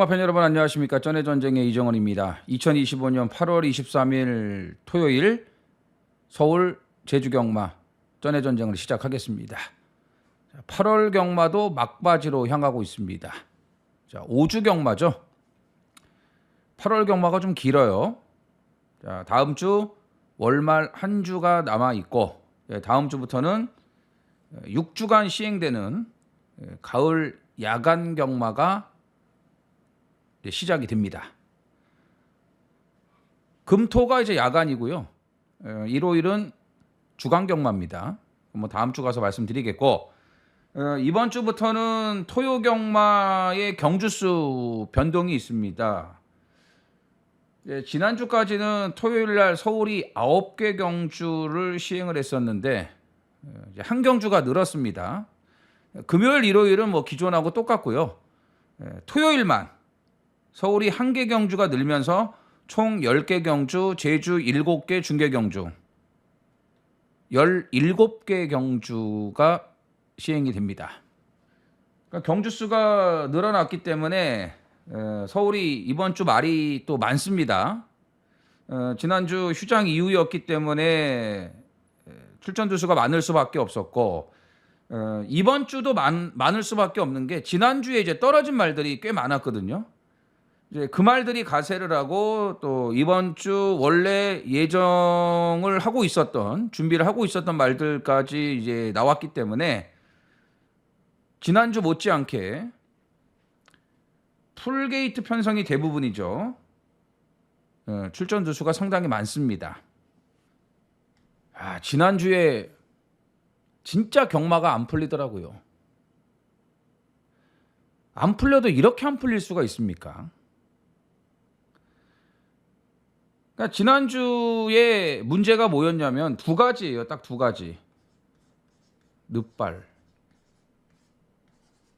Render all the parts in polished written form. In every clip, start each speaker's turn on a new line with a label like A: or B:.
A: 경마팬 여러분 안녕하십니까. 전해전쟁의 이정원입니다. 2025년 8월 23일 토요일 서울 제주경마 전해전쟁을 시작하겠습니다. 8월 경마도 막바지로 향하고 있습니다. 자, 5주 경마죠. 8월 경마가 좀 길어요. 자, 다음 주 월말 한 주가 남아있고 다음 주부터는 6주간 시행되는 가을 야간 경마가 시작이 됩니다. 금토가 이제 야간이고요. 일요일은 주간 경마입니다. 뭐 다음 주 가서 말씀드리겠고, 이번 주부터는 토요 경마의 경주수 변동이 있습니다. 지난주까지는 토요일 날 서울이 9개 경주를 시행을 했었는데 한 경주가 늘었습니다. 금요일, 일요일은 뭐 기존하고 똑같고요. 토요일만 서울이 1개 경주가 늘면서 총 10개 경주, 제주 7개 중계 경주, 17개 경주가 시행이 됩니다. 그러니까 경주수가 늘어났기 때문에 서울이 이번 주 말이 또 많습니다. 지난주 휴장 이후였기 때문에 출전 두수가 많을 수밖에 없었고, 이번 주도 많을 수밖에 없는 게 지난주에 이제 떨어진 말들이 꽤 많았거든요. 이제 그 말들이 가세를 하고 또 이번 주 원래 예정을 하고 있었던, 준비를 하고 있었던 말들까지 이제 나왔기 때문에 지난주 못지않게 풀게이트 편성이 대부분이죠. 출전 두수가 상당히 많습니다. 지난주에 진짜 경마가 안 풀리더라고요. 안 풀려도 이렇게 안 풀릴 수가 있습니까? 그러니까 지난주에 문제가 뭐였냐면 두 가지예요. 딱 두 가지. 늑발,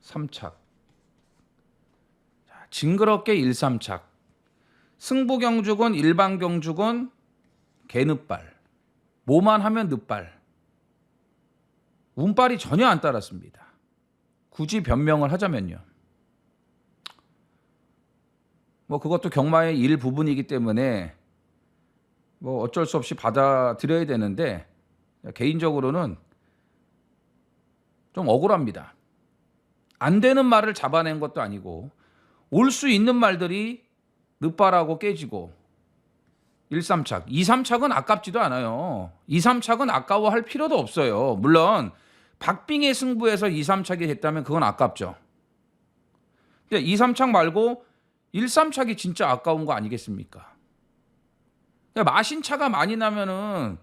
A: 삼착. 징그럽게 1, 3착. 승부 경주건 일반 경주건 개늑발. 뭐만 하면 늑발. 운빨이 전혀 안 따랐습니다. 굳이 변명을 하자면요. 뭐 그것도 경마의 일부분이기 때문에 뭐 어쩔 수 없이 받아들여야 되는데 개인적으로는 좀 억울합니다. 안 되는 말을 잡아낸 것도 아니고 올 수 있는 말들이 늑발하고 깨지고 1, 3착. 2, 3착은 아깝지도 않아요. 2, 3착은 아까워할 필요도 없어요. 물론 박빙의 승부에서 2, 3착이 됐다면 그건 아깝죠. 근데 2, 3착 말고 1, 3착이 진짜 아까운 거 아니겠습니까? 마신 차가 많이 나면은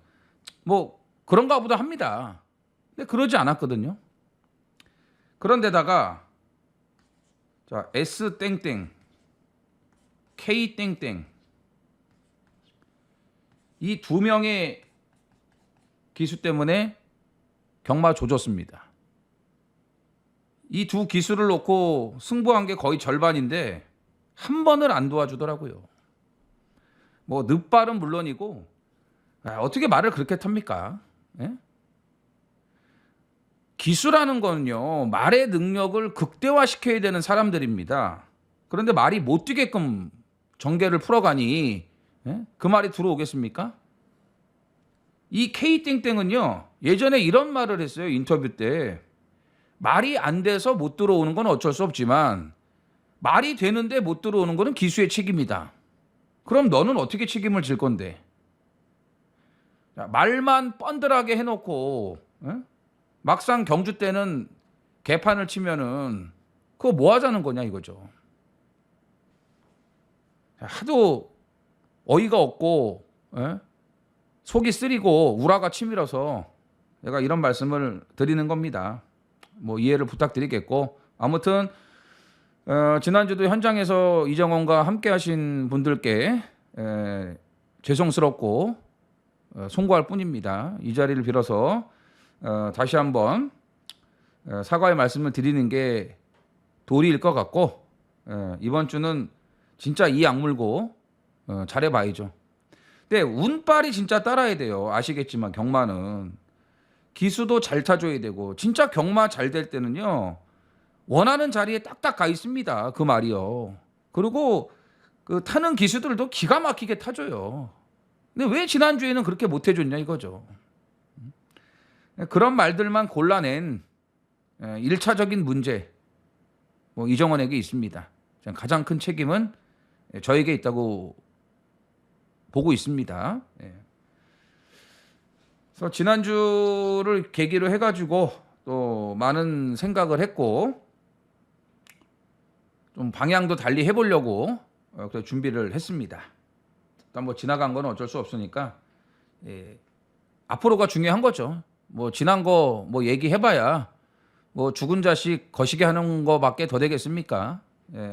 A: 뭐 그런가 보다 합니다. 근데 그러지 않았거든요. 그런데다가 자, S 땡땡, K 땡땡 이 두 명의 기수 때문에 경마 조졌습니다. 이 두 기수를 놓고 승부한 게 거의 절반인데 한 번을 안 도와주더라고요. 뭐 늑발은 물론이고 어떻게 말을 그렇게 탑니까? 예? 기수라는 거는요, 말의 능력을 극대화시켜야 되는 사람들입니다. 그런데 말이 못 뛰게끔 전개를 풀어가니 그 말이 들어오겠습니까? 이 K땡땡은요, 예전에 이런 말을 했어요. 인터뷰 때. 말이 안 돼서 못 들어오는 건 어쩔 수 없지만 말이 되는데 못 들어오는 거는 기수의 책임이다. 그럼 너는 어떻게 책임을 질 건데? 말만 뻔들하게 해놓고 막상 경주 때는 개판을 치면은 그거 뭐 하자는 거냐 이거죠. 하도 어이가 없고 속이 쓰리고 우라가 치밀어서 내가 이런 말씀을 드리는 겁니다. 뭐 이해를 부탁드리겠고, 아무튼 지난주도 현장에서 이정원과 함께 하신 분들께 죄송스럽고 송구할 뿐입니다. 이 자리를 빌어서 다시 한번 사과의 말씀을 드리는 게 도리일 것 같고, 이번 주는 진짜 이 악물고 잘해봐야죠. 근데 운빨이 진짜 따라야 돼요. 아시겠지만 경마는 기수도 잘 타줘야 되고, 진짜 경마 잘 될 때는요 원하는 자리에 딱딱 가 있습니다. 그 말이요. 그리고 그 타는 기수들도 기가 막히게 타줘요. 근데 왜 지난주에는 그렇게 못 해줬냐 이거죠. 그런 말들만 골라낸 1차적인 문제, 뭐 이정원에게 있습니다. 가장 큰 책임은 저에게 있다고 보고 있습니다. 그래서 지난주를 계기로 해가지고 또 많은 생각을 했고 좀 방향도 달리 해보려고 그래서 준비를 했습니다. 일단 뭐 지나간 건 어쩔 수 없으니까 앞으로가 중요한 거죠. 뭐 지난 거 뭐 얘기해봐야 뭐 죽은 자식 거시게 하는 거밖에 더 되겠습니까?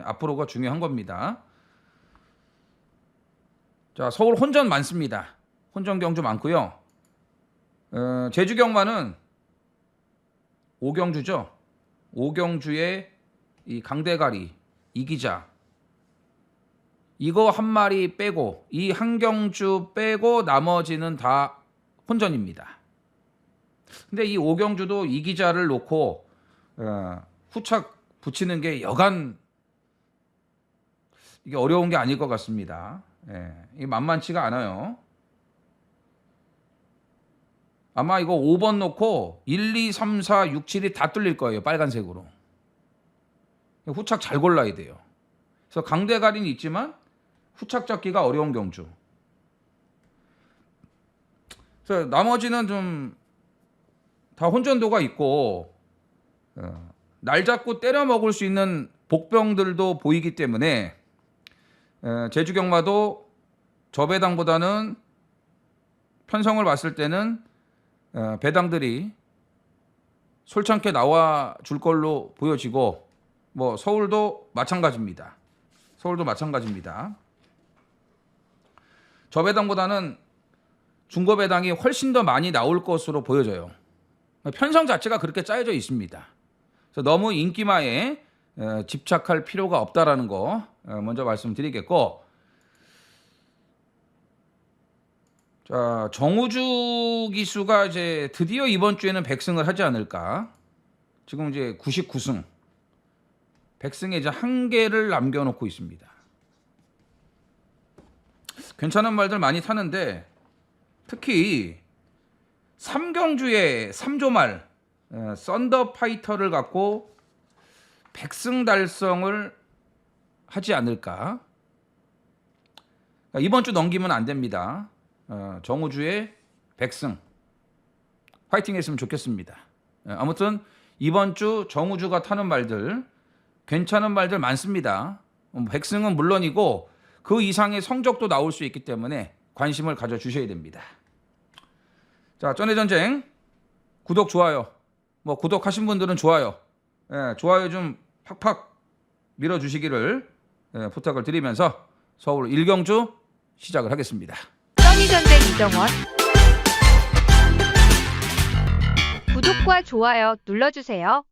A: 앞으로가 중요한 겁니다. 자, 서울 혼전 많습니다. 혼전 경주 많고요. 제주 경마는 오경주죠. 오경주의 이 강대가리 이기자 이거 한 마리 빼고 이 한 경주 빼고 나머지는 다 혼전입니다. 근데 이 오경주도 이기자를 놓고 후착 붙이는 게 여간 이게 어려운 게 아닐 것 같습니다. 이게 만만치가 않아요. 아마 이거 5번 놓고 1, 2, 3, 4, 6, 7이 다 뚫릴 거예요. 빨간색으로. 후착 잘 골라야 돼요. 그래서 강대가리는 있지만 후착 잡기가 어려운 경주. 그래서 나머지는 좀 다 혼전도가 있고 날 잡고 때려 먹을 수 있는 복병들도 보이기 때문에 제주 경마도 저 배당보다는 편성을 봤을 때는 배당들이 솔창게 나와 줄 걸로 보여지고 뭐 서울도 마찬가지입니다. 서울도 마찬가지입니다. 저 배당보다는 중고 배당이 훨씬 더 많이 나올 것으로 보여져요. 편성 자체가 그렇게 짜여져 있습니다. 그래서 너무 인기마에 집착할 필요가 없다라는 거 먼저 말씀드리겠고, 자, 정우주 기수가 이제 드디어 이번 주에는 100승을 하지 않을까. 지금 이제 99승. 100승에 이제 한 개를 남겨놓고 있습니다. 괜찮은 말들 많이 타는데 특히 삼경주의 3조말 썬더파이터를 갖고 100승 달성을 하지 않을까. 이번 주 넘기면 안 됩니다. 정우주의 100승 파이팅 했으면 좋겠습니다. 아무튼 이번 주 정우주가 타는 말들 괜찮은 말들 많습니다. 100승은 물론이고 그 이상의 성적도 나올 수 있기 때문에 관심을 가져주셔야 됩니다. 자, 전해전쟁 구독 좋아요 뭐 구독하신 분들은 좋아요 좋아요 좀 팍팍 밀어주시기를 부탁을 드리면서 서울 일경주 시작을 하겠습니다.
B: 써니전쟁 이정원 구독과 좋아요 눌러주세요.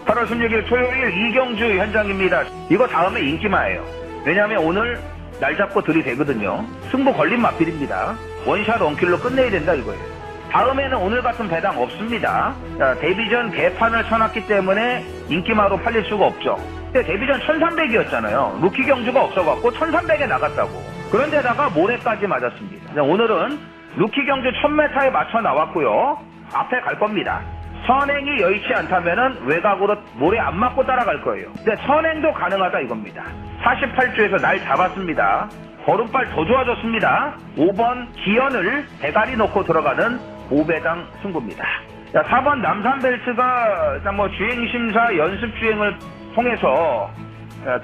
C: 8월 16일 토요일 이경주 현장입니다. 이거 다음에 인기마예요. 왜냐하면 오늘 날 잡고 들이대거든요. 승부 걸린 마필입니다. 원샷 원킬로 끝내야 된다 이거예요. 다음에는 오늘 같은 배당 없습니다. 자, 데뷔전 개판을 쳐놨기 때문에 인기마로 팔릴 수가 없죠. 근데 데뷔전 1300이었잖아요. 루키 경주가 없어갖고 1300에 나갔다고. 그런데다가 모래까지 맞았습니다. 오늘은 루키 경주 1000m에 맞춰 나왔고요. 앞에 갈 겁니다. 선행이 여의치 않다면은 외곽으로 모래 안 맞고 따라갈 거예요. 근데 선행도 가능하다 이겁니다. 48주에서 날 잡았습니다. 걸음발 더 좋아졌습니다. 5번 기현을 대가리 놓고 들어가는 5배당 승부입니다. 자, 4번 남산벨트가 일단 뭐 주행심사 연습 주행을 통해서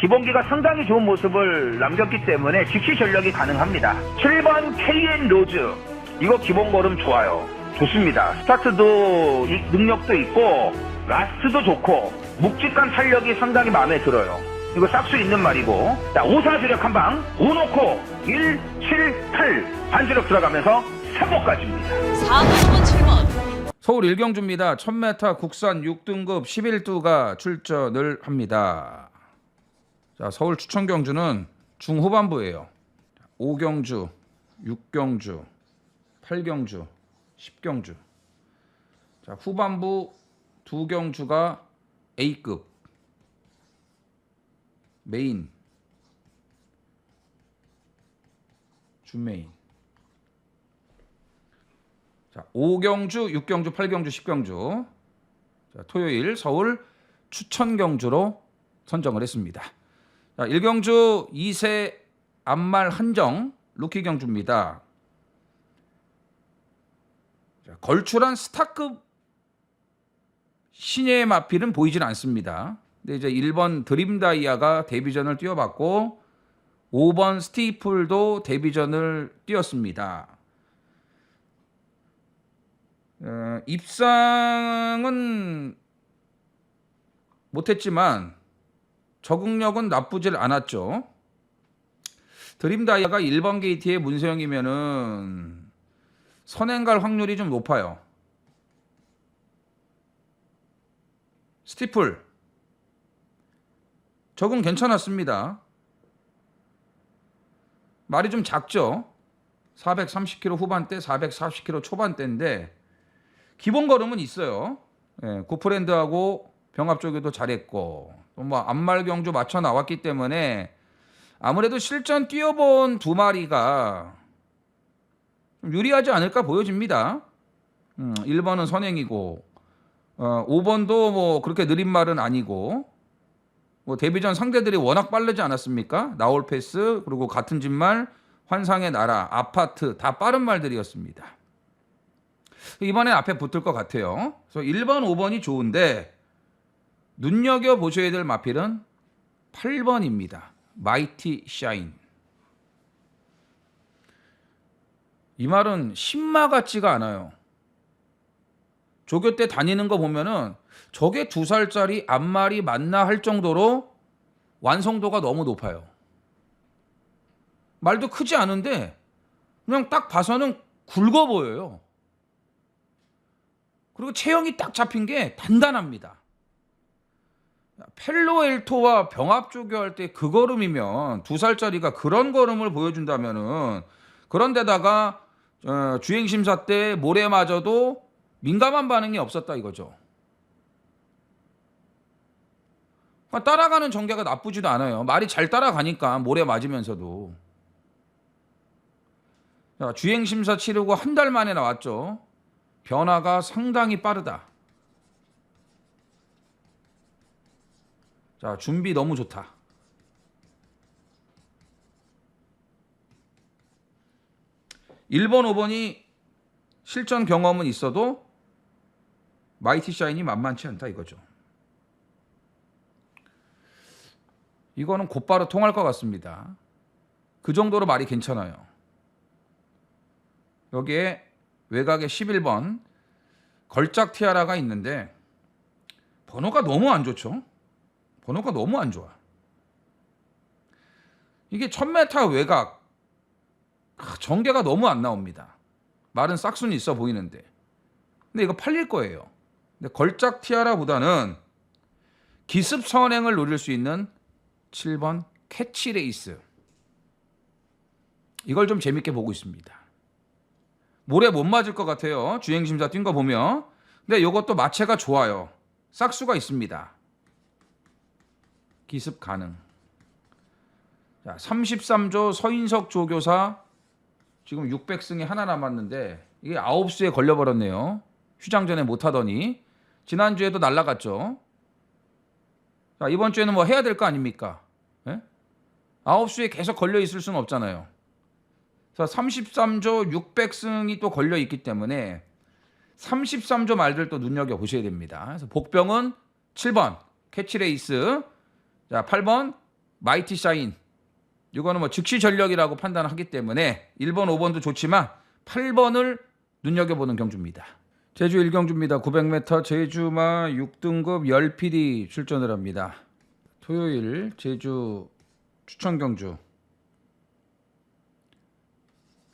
C: 기본기가 상당히 좋은 모습을 남겼기 때문에 직시 전력이 가능합니다. 7번 KN 로즈 이거 기본 걸음 좋아요. 좋습니다. 스타트도 능력도 있고 라스트도 좋고 묵직한 탄력이 상당히 마음에 들어요. 이거 싹 수 있는 말이고. 자, 5사 주력 한방 5 놓고 1, 7, 8 반주력 들어가면서 3호까지입니다.
B: 4번 7번
A: 서울 일경주입니다. 1000m 국산 6등급 11두가 출전을 합니다. 자, 서울 추천 경주는 중후반부예요. 5경주, 6경주, 8경주, 10경주. 자, 후반부 2경주가 A급, 메인, 준메인. 자, 5경주, 6경주, 8경주, 10경주. 자, 토요일 서울 추천경주로 선정을 했습니다. 자, 1경주 2세 암말 한정 루키 경주입니다. 자, 걸출한 스타급 신예의 마필은 보이질 않습니다. 근데 이제 1번 드림다이아가 데뷔전을 뛰어봤고 5번 스티플도 데뷔전을 뛰었습니다. 입상은 못했지만 적응력은 나쁘질 않았죠. 드림다이아가 1번 게이트의 문세영이면은 선행 갈 확률이 좀 높아요. 스티플 적응 괜찮았습니다. 말이 좀 작죠. 430km 후반대, 440km 초반대인데 기본 걸음은 있어요. 예, 고프랜드하고 병합 쪽에도 잘했고 또 뭐 암말 경주 맞춰 나왔기 때문에 아무래도 실전 뛰어본 두 마리가 좀 유리하지 않을까 보여집니다. 1번은 선행이고 5번도 뭐 그렇게 느린 말은 아니고 뭐 데뷔전 상대들이 워낙 빠르지 않았습니까? 나올 패스 그리고 같은 집말 환상의 나라 아파트 다 빠른 말들이었습니다. 이번에 앞에 붙을 것 같아요. 그래서 1번 5번이 좋은데 눈여겨보셔야 될 마필은 8번입니다. 마이티 샤인. 이 말은 신마 같지가 않아요. 조교 때 다니는 거 보면은 저게 2살짜리 앞말이 맞나 할 정도로 완성도가 너무 높아요. 말도 크지 않은데 그냥 딱 봐서는 굵어 보여요. 그리고 체형이 딱 잡힌 게 단단합니다. 펠로엘토와 병합 조교할 때 그 걸음이면 2살짜리가 그런 걸음을 보여준다면은 그런데다가 주행심사 때 모래 맞아도 민감한 반응이 없었다 이거죠. 따라가는 전개가 나쁘지도 않아요. 말이 잘 따라가니까 모래 맞으면서도. 자, 주행심사 치르고 한 달 만에 나왔죠. 변화가 상당히 빠르다. 자, 준비 너무 좋다. (1번) (5번이) 실전 경험은 있어도 마이티 샤인이 만만치 않다 이거죠. 이거는 곧바로 통할 것 같습니다. 그 정도로 말이 괜찮아요. 여기에 외곽에 11번 걸작 티아라가 있는데 번호가 너무 안 좋죠. 번호가 너무 안 좋아. 이게 1000m 외곽 전개가 너무 안 나옵니다. 말은 싹순이 있어 보이는데 근데 이거 팔릴 거예요. 근데 걸작 티아라보다는 기습 선행을 노릴 수 있는 7번 캐치레이스 이걸 좀 재밌게 보고 있습니다. 모래 못 맞을 것 같아요. 주행심사 뛴 거 보면. 근데 이것도 마체가 좋아요. 싹수가 있습니다. 기습 가능. 자, 33조 서인석 조교사 지금 600승이 하나 남았는데 이게 9수에 걸려버렸네요. 휴장전에 못하더니 지난주에도 날라갔죠. 자, 이번 주에는 뭐 해야 될 거 아닙니까? 예? 9수에 계속 걸려 있을 수는 없잖아요. 그래서 33조 600승이 또 걸려 있기 때문에 33조 말들 또 눈여겨보셔야 됩니다. 그래서 복병은 7번 캐치레이스, 자 8번 마이티 샤인. 이거는 뭐 즉시 전력이라고 판단하기 때문에 1번 5번도 좋지만 8번을 눈여겨보는 경주입니다. 제주 1경주입니다. 900m 제주마 6등급 10PD 출전을 합니다. 토요일 제주 추천경주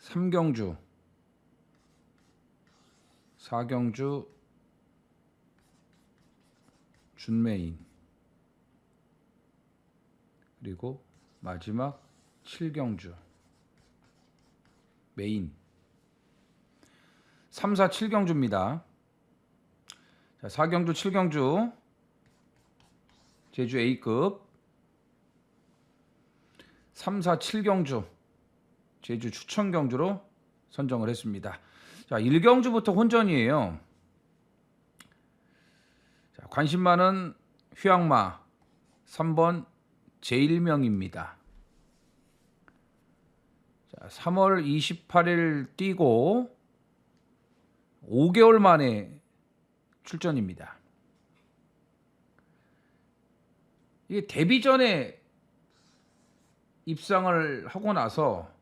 A: 3경주 4경주 준메인 그리고 마지막 7경주 메인 3, 4, 7경주입니다. 자, 4경주, 7경주 제주 A급 3, 4, 7경주 제주 추천 경주로 선정을 했습니다. 자, 1경주부터 혼전이에요. 자, 관심 많은 휴양마 3번 제1명입니다. 자, 3월 28일 뛰고 5개월 만에 출전입니다. 이게 데뷔 전에 입상을 하고 나서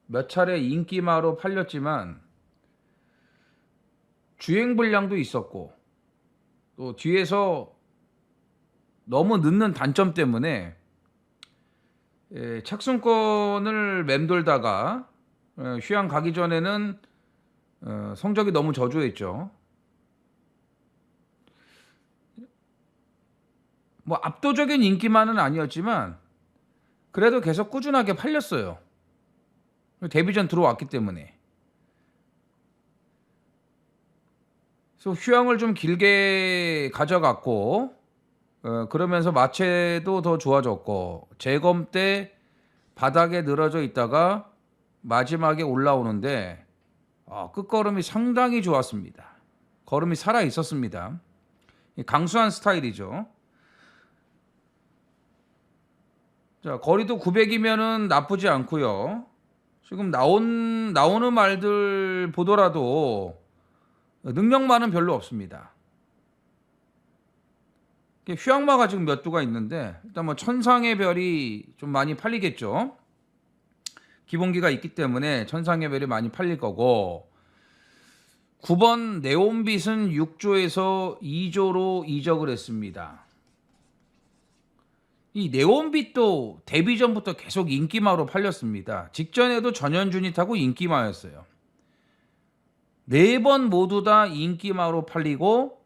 A: 몇 차례 인기마로 팔렸지만 주행 불량도 있었고 또 뒤에서 너무 늦는 단점 때문에 착순권을 맴돌다가 휴양 가기 전에는 성적이 너무 저조했죠. 뭐 압도적인 인기만은 아니었지만 그래도 계속 꾸준하게 팔렸어요. 데뷔전 들어왔기 때문에. 그래서 휴양을 좀 길게 가져갔고 그러면서 마체도 더 좋아졌고 재검 때 바닥에 늘어져 있다가 마지막에 올라오는데 끝걸음이 상당히 좋았습니다. 걸음이 살아 있었습니다. 강수한 스타일이죠. 자, 거리도 900이면은 나쁘지 않고요. 지금 나오는 말들 보더라도 능력만은 별로 없습니다. 휴양마가 지금 몇 두가 있는데 일단 뭐 천상의 별이 좀 많이 팔리겠죠. 기본기가 있기 때문에 천상의 별이 많이 팔릴 거고 9번 네온빛은 6조에서 2조로 이적을 했습니다. 이 네온빛도 데뷔 전부터 계속 인기마로 팔렸습니다. 직전에도 전현준이 타고 인기마였어요. 4번 모두 다 인기마로 팔리고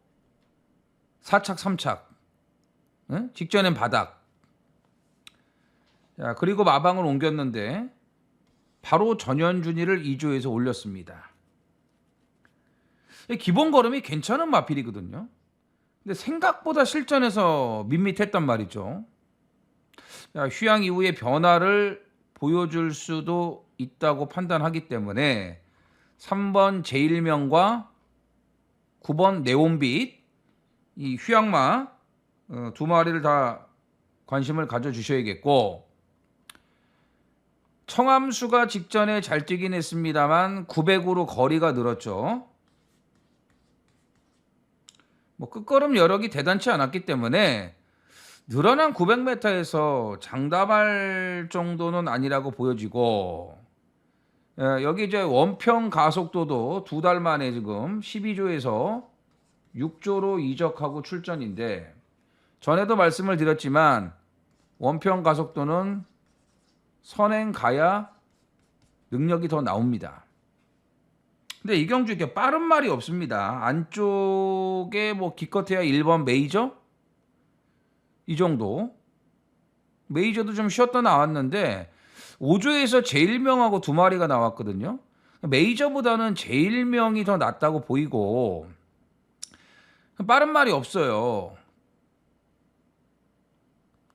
A: 4착 3착 직전엔 바닥. 자, 그리고 마방을 옮겼는데 바로 전현준이를 2조에서 올렸습니다. 기본 걸음이 괜찮은 마필이거든요. 근데 생각보다 실전에서 밋밋했단 말이죠. 자, 휴양 이후에 변화를 보여줄 수도 있다고 판단하기 때문에 3번 제1명과 9번 네온빛 이 휴양마 두 마리를 다 관심을 가져주셔야겠고 청암수가 직전에 잘 뛰긴 했습니다만 900으로 거리가 늘었죠. 뭐 끝걸음 여력이 대단치 않았기 때문에 늘어난 900m에서 장담할 정도는 아니라고 보여지고 여기 이제 원평 가속도도 2달 만에 지금 12조에서 6조로 이적하고 출전인데 전에도 말씀을 드렸지만 원평 가속도는 선행 가야 능력이 더 나옵니다. 근데 이경주 이렇게 빠른 말이 없습니다. 안쪽에 뭐 기껏해야 1번 메이저 이 정도. 메이저도 좀 쉬었다 나왔는데 5조에서 제1명하고 두 마리가 나왔거든요. 메이저보다는 제1명이 더 낫다고 보이고 빠른 말이 없어요.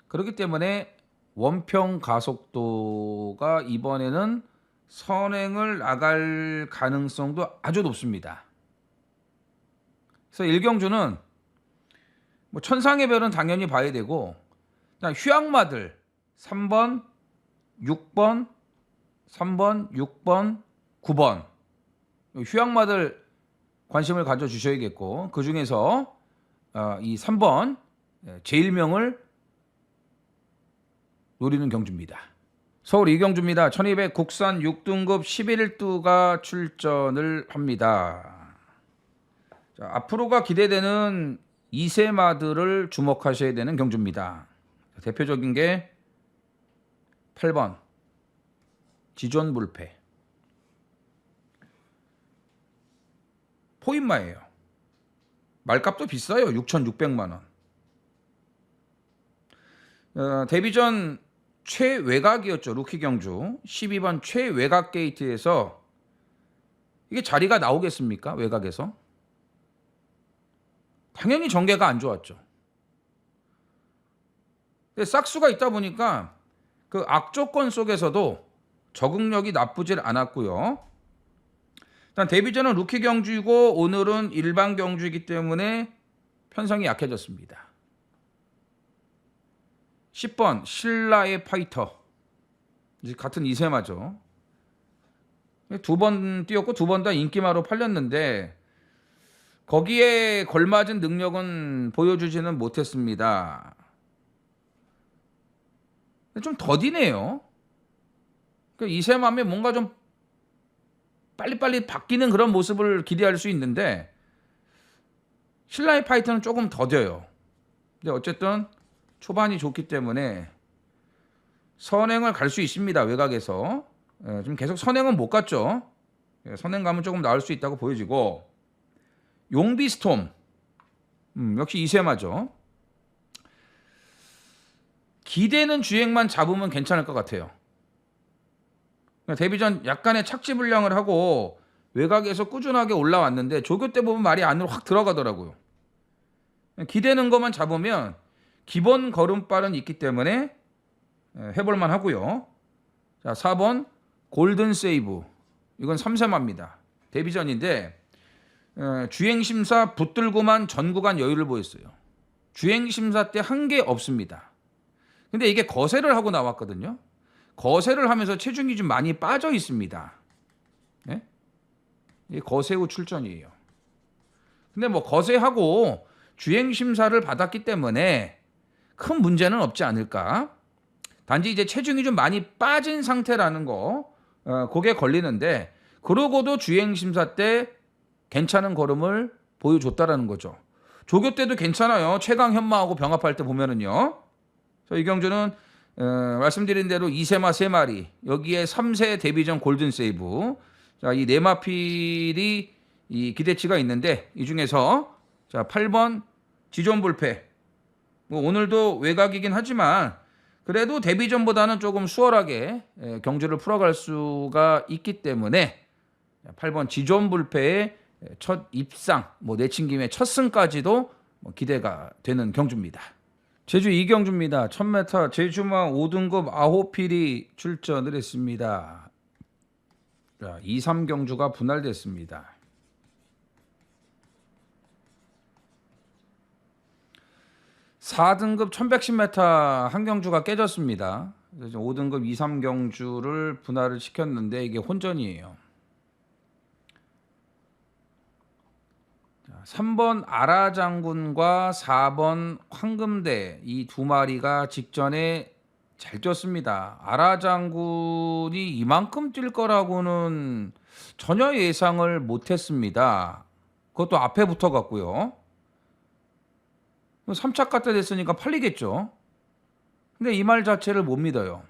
A: 그렇기 때문에 원평 가속도가 이번에는 선행을 나갈 가능성도 아주 높습니다. 그래서 일경주는 뭐 천상의 별은 당연히 봐야 되고 휴양마들 3번, 6번, 3번, 6번, 9번 휴양마들 관심을 가져주셔야겠고 그 중에서 이 3번 제1명을 노리는 경주입니다. 서울 이경주입니다. 1200 국산 6등급 11두가 출전을 합니다. 자, 앞으로가 기대되는 2세마들을 주목하셔야 되는 경주입니다. 대표적인 게 8번 지존불패 포인마예요. 말값도 비싸요. 6,600만 원. 데뷔전 최외곽이었죠. 루키 경주 12번 최외곽 게이트에서 이게 자리가 나오겠습니까? 외곽에서 당연히 전개가 안 좋았죠. 근데 싹수가 있다 보니까 그 악조건 속에서도 적응력이 나쁘질 않았고요. 일단 데뷔전은 루키 경주이고 오늘은 일반 경주이기 때문에 편성이 약해졌습니다. 10번 신라의 파이터. 같은 이세마죠. 두 번 뛰었고 두 번 다 인기마로 팔렸는데 거기에 걸맞은 능력은 보여주지는 못했습니다. 좀 더디네요. 이세맘에 뭔가 좀 빨리빨리 바뀌는 그런 모습을 기대할 수 있는데 신라의 파이터는 조금 더뎌요. 근데 어쨌든 초반이 좋기 때문에 선행을 갈 수 있습니다. 외곽에서. 지금 계속 선행은 못 갔죠. 선행 가면 조금 나을 수 있다고 보여지고 용비스톰 역시 이세마죠. 기대는 주행만 잡으면 괜찮을 것 같아요. 데뷔전 약간의 착지 불량을 하고 외곽에서 꾸준하게 올라왔는데 조교 때 보면 말이 안으로 확 들어가더라고요. 기대는 것만 잡으면 기본 걸음발은 있기 때문에 해볼만 하고요. 자, 4번 골든 세이브. 이건 3세마입니다. 데뷔전인데 주행심사 붙들고만 전 구간 여유를 보였어요. 주행심사 때 한 게 없습니다. 근데 이게 거세를 하고 나왔거든요. 거세를 하면서 체중이 좀 많이 빠져 있습니다. 네? 이게 거세 후 출전이에요. 근데 뭐 거세하고 주행심사를 받았기 때문에 큰 문제는 없지 않을까. 단지 이제 체중이 좀 많이 빠진 상태라는 거, 그게 걸리는데 그러고도 주행심사 때 괜찮은 걸음을 보여줬다라는 거죠. 조교 때도 괜찮아요. 최강 현마하고 병합할 때 보면은요. 이경주는 말씀드린 대로 2세마 3마리, 여기에 3세 데뷔전 골든 세이브. 자, 이 네마필이 이 기대치가 있는데 이 중에서 자, 8번 지존 불패. 뭐 오늘도 외곽이긴 하지만 그래도 데뷔전보다는 조금 수월하게 경주를 풀어갈 수가 있기 때문에 8번 지존 불패의 첫 입상, 뭐 내친김의 첫 승까지도 기대가 되는 경주입니다. 제주 이경주입니다. 1000m 제주마 5등급 아호필이 출전을 했습니다. 자, 2, 3경주가 분할됐습니다. (4등급) 1110m 한 경주가 깨졌습니다. 그래서 5등급 2, 3경주를 분할을 시켰는데 이게 혼전이에요. 3번 아라장군과 4번 황금대, 이 두 마리가 직전에 잘 뛰었습니다. 아라장군이 이만큼 뛸 거라고는 전혀 예상을 못했습니다. 그것도 앞에 붙어갔고요. 3차 카트 됐으니까 팔리겠죠. 근데 이 말 자체를 못 믿어요.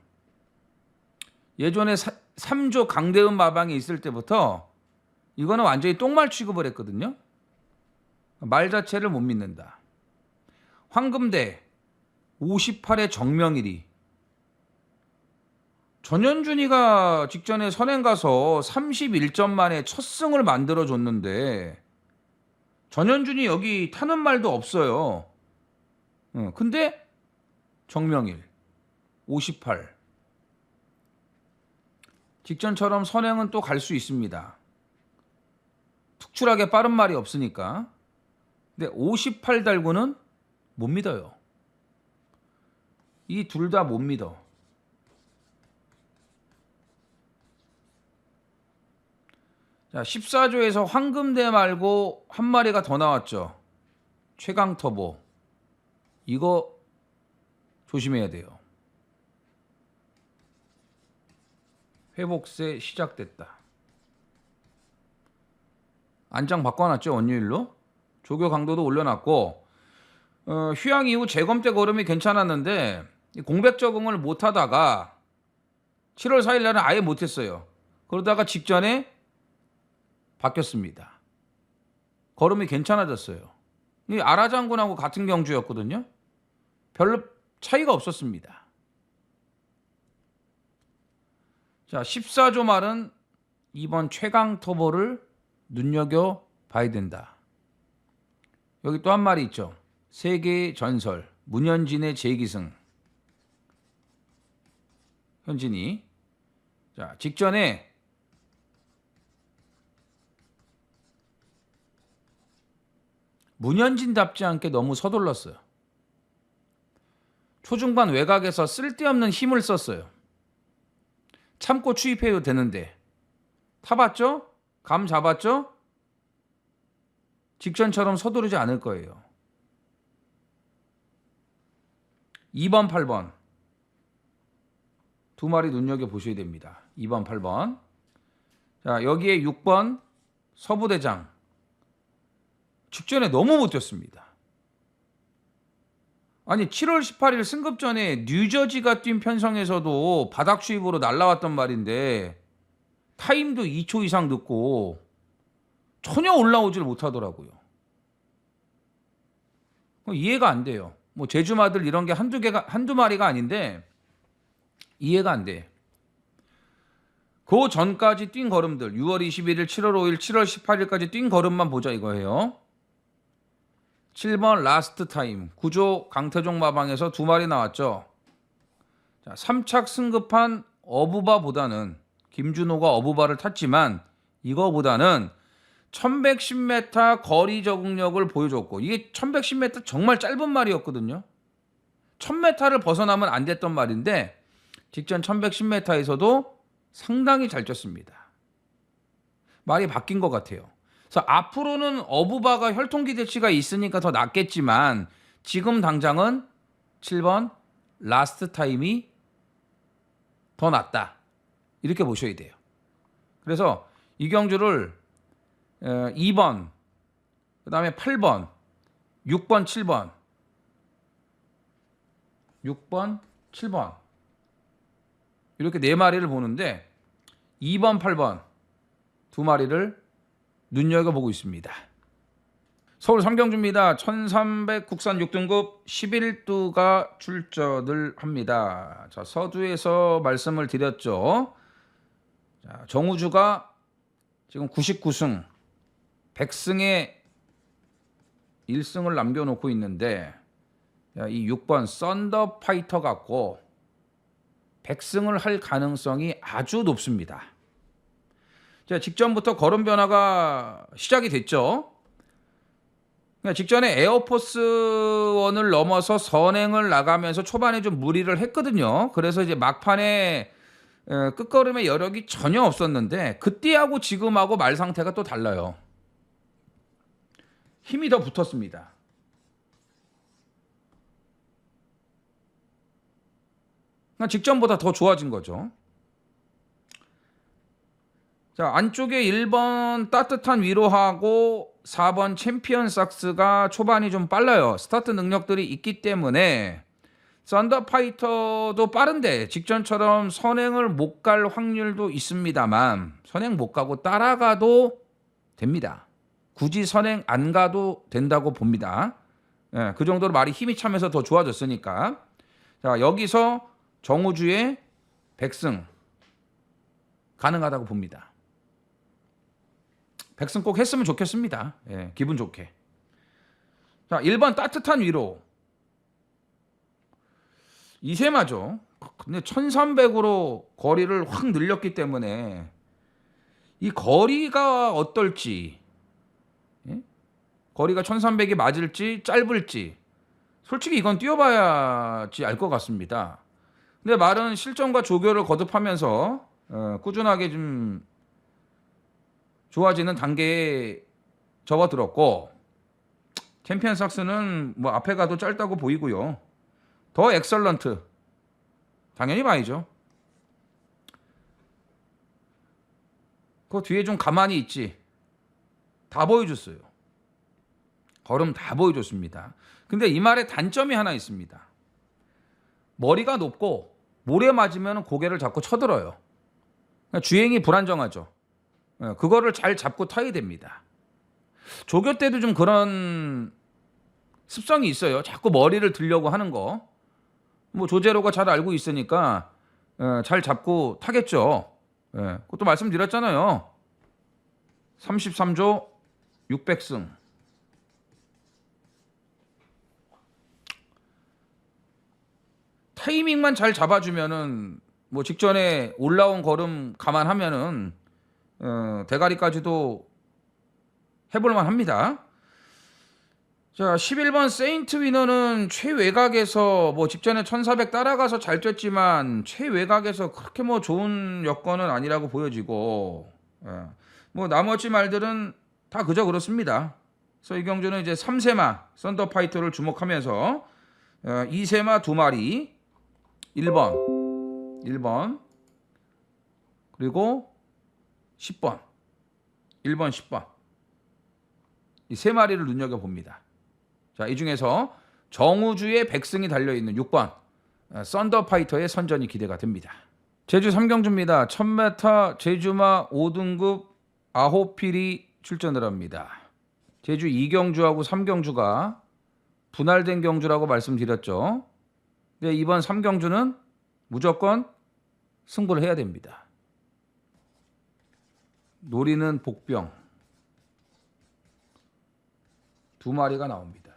A: 예전에 3조 강대은 마방이 있을 때부터 이거는 완전히 똥말 취급을 했거든요. 말 자체를 못 믿는다. 황금대 58의 정명일이, 전현준이가 직전에 선행 가서 31점 만에 첫 승을 만들어 줬는데 전현준이 여기 타는 말도 없어요. 근데 정명일 58 직전처럼 선행은 또 갈 수 있습니다. 특출하게 빠른 말이 없으니까. 근데 58 달고는 못 믿어요. 이 둘 다 못 믿어. 자, 14조에서 황금대 말고 한 마리가 더 나왔죠. 최강터보. 이거 조심해야 돼요. 회복세 시작됐다. 안장 바꿔놨죠. 원유일로. 조교 강도도 올려놨고 휴양 이후 재검 때 걸음이 괜찮았는데 공백 적응을 못하다가 7월 4일 날은 아예 못했어요. 그러다가 직전에 바뀌었습니다. 걸음이 괜찮아졌어요. 이 아라장군하고 같은 경주였거든요. 별로 차이가 없었습니다. 자, 14조 말은 이번 최강 터보를 눈여겨봐야 된다. 여기 또 한 마리 있죠. 세계의 전설 문현진의 재기승. 현진이. 자, 직전에 문현진답지 않게 너무 서둘렀어요. 초중반 외곽에서 쓸데없는 힘을 썼어요. 참고 추입해도 되는데. 타봤죠? 감 잡았죠? 직전처럼 서두르지 않을 거예요. 2번, 8번. 두 마리 눈여겨보셔야 됩니다. 2번, 8번. 자, 여기에 6번 서부대장. 직전에 너무 못 뛰었습니다. 아니 7월 18일 승급 전에 뉴저지가 뛴 편성에서도 바닥 추입으로 날라왔던 말인데 타임도 2초 이상 늦고 전혀 올라오질 못하더라고요. 이해가 안 돼요. 뭐 제주마들 이런 게 한두 마리가 아닌데 이해가 안 돼. 그 전까지 뛴 걸음들 6월 21일, 7월 5일, 7월 18일까지 뛴 걸음만 보자 이거예요. 7번 라스트 타임 구조 강태종 마방에서 두 마리 나왔죠. 자, 3착 승급한 어부바보다는 김준호가 어부바를 탔지만 이거보다는 1110m 거리 적응력을 보여줬고 이게 1110m 정말 짧은 말이었거든요. 1000m를 벗어나면 안 됐던 말인데 직전 1110m에서도 상당히 잘 쪘습니다. 말이 바뀐 것 같아요. 그래서 앞으로는 어부바가 혈통기 대치가 있으니까 더 낫겠지만 지금 당장은 7번 라스트 타임이 더 낫다. 이렇게 보셔야 돼요. 그래서 이경주를 2번, 그 다음에 8번, 6번, 7번, 6번, 7번 이렇게 네 마리를 보는데 2번, 8번 두 마리를 눈여겨보고 있습니다. 서울 삼경주입니다. 1300 국산 6등급 11두가 출전을 합니다. 자, 서두에서 말씀을 드렸죠. 자, 정우주가 지금 99승 100승에 1승을 남겨놓고 있는데 이 6번 썬더 파이터 갖고 100승을 할 가능성이 아주 높습니다. 자, 직전부터 걸음 변화가 시작이 됐죠. 직전에 에어포스1을 넘어서 선행을 나가면서 초반에 좀 무리를 했거든요. 그래서 이제 막판에 끝걸음의 여력이 전혀 없었는데 그때하고 지금하고 말 상태가 또 달라요. 힘이 더 붙었습니다. 직전보다 더 좋아진 거죠. 자, 안쪽에 1번 따뜻한 위로하고 4번 챔피언 삭스가 초반이 좀 빨라요. 스타트 능력들이 있기 때문에 썬더 파이터도 빠른데 직전처럼 선행을 못 갈 확률도 있습니다만 선행 못 가고 따라가도 됩니다. 굳이 선행 안 가도 된다고 봅니다. 예, 그 정도로 말이 힘이 차면서 더 좋아졌으니까. 자, 여기서 정우주의 100승 가능하다고 봅니다. 100승 꼭 했으면 좋겠습니다. 예, 기분 좋게. 자, 1번 따뜻한 위로. 이세마죠. 근데 1300으로 거리를 확 늘렸기 때문에 이 거리가 어떨지, 예? 거리가 1300이 맞을지 짧을지 솔직히 이건 뛰어봐야지 알 것 같습니다. 근데 말은 실전과 조교를 거듭하면서 꾸준하게 좀 좋아지는 단계에 접어들었고 챔피언 삭스는 뭐 앞에 가도 짧다고 보이고요. 더 엑설런트 당연히 봐야죠. 그 뒤에 좀 가만히 있지. 다 보여줬어요. 걸음 다 보여줬습니다. 근데 이 말에 단점이 하나 있습니다. 머리가 높고 모래 맞으면 고개를 자꾸 쳐들어요. 그러니까 주행이 불안정하죠. 그거를 잘 잡고 타야 됩니다. 조교 때도 좀 그런 습성이 있어요. 자꾸 머리를 들려고 하는 거. 뭐 조제로가 잘 알고 있으니까 잘 잡고 타겠죠. 그것도 말씀드렸잖아요. 33조 600승. 타이밍만 잘 잡아주면은 뭐 직전에 올라온 걸음 감안하면은 대가리까지도 해볼만 합니다. 자, 11번 세인트 위너는 최외곽에서 뭐 직전에 1400 따라가서 잘 뛰었지만 최외곽에서 그렇게 뭐 좋은 여건은 아니라고 보여지고, 뭐 나머지 말들은 다 그저 그렇습니다. 그래서 이 경주는 이제 3세마 썬더파이터를 주목하면서 2세마 2마리 1번 그리고 10번 1번 10번 이 세 마리를 눈여겨봅니다. 자, 이 중에서 정우주의 백승이 달려있는 6번 썬더파이터의 선전이 기대가 됩니다. 제주 3경주입니다. 1000m 제주마 5등급 아호필이 출전을 합니다. 제주 2경주하고 3경주가 분할된 경주라고 말씀드렸죠. 근데 이번 3경주는 무조건 승부를 해야 됩니다. 노리는 복병 2마리가 나옵니다.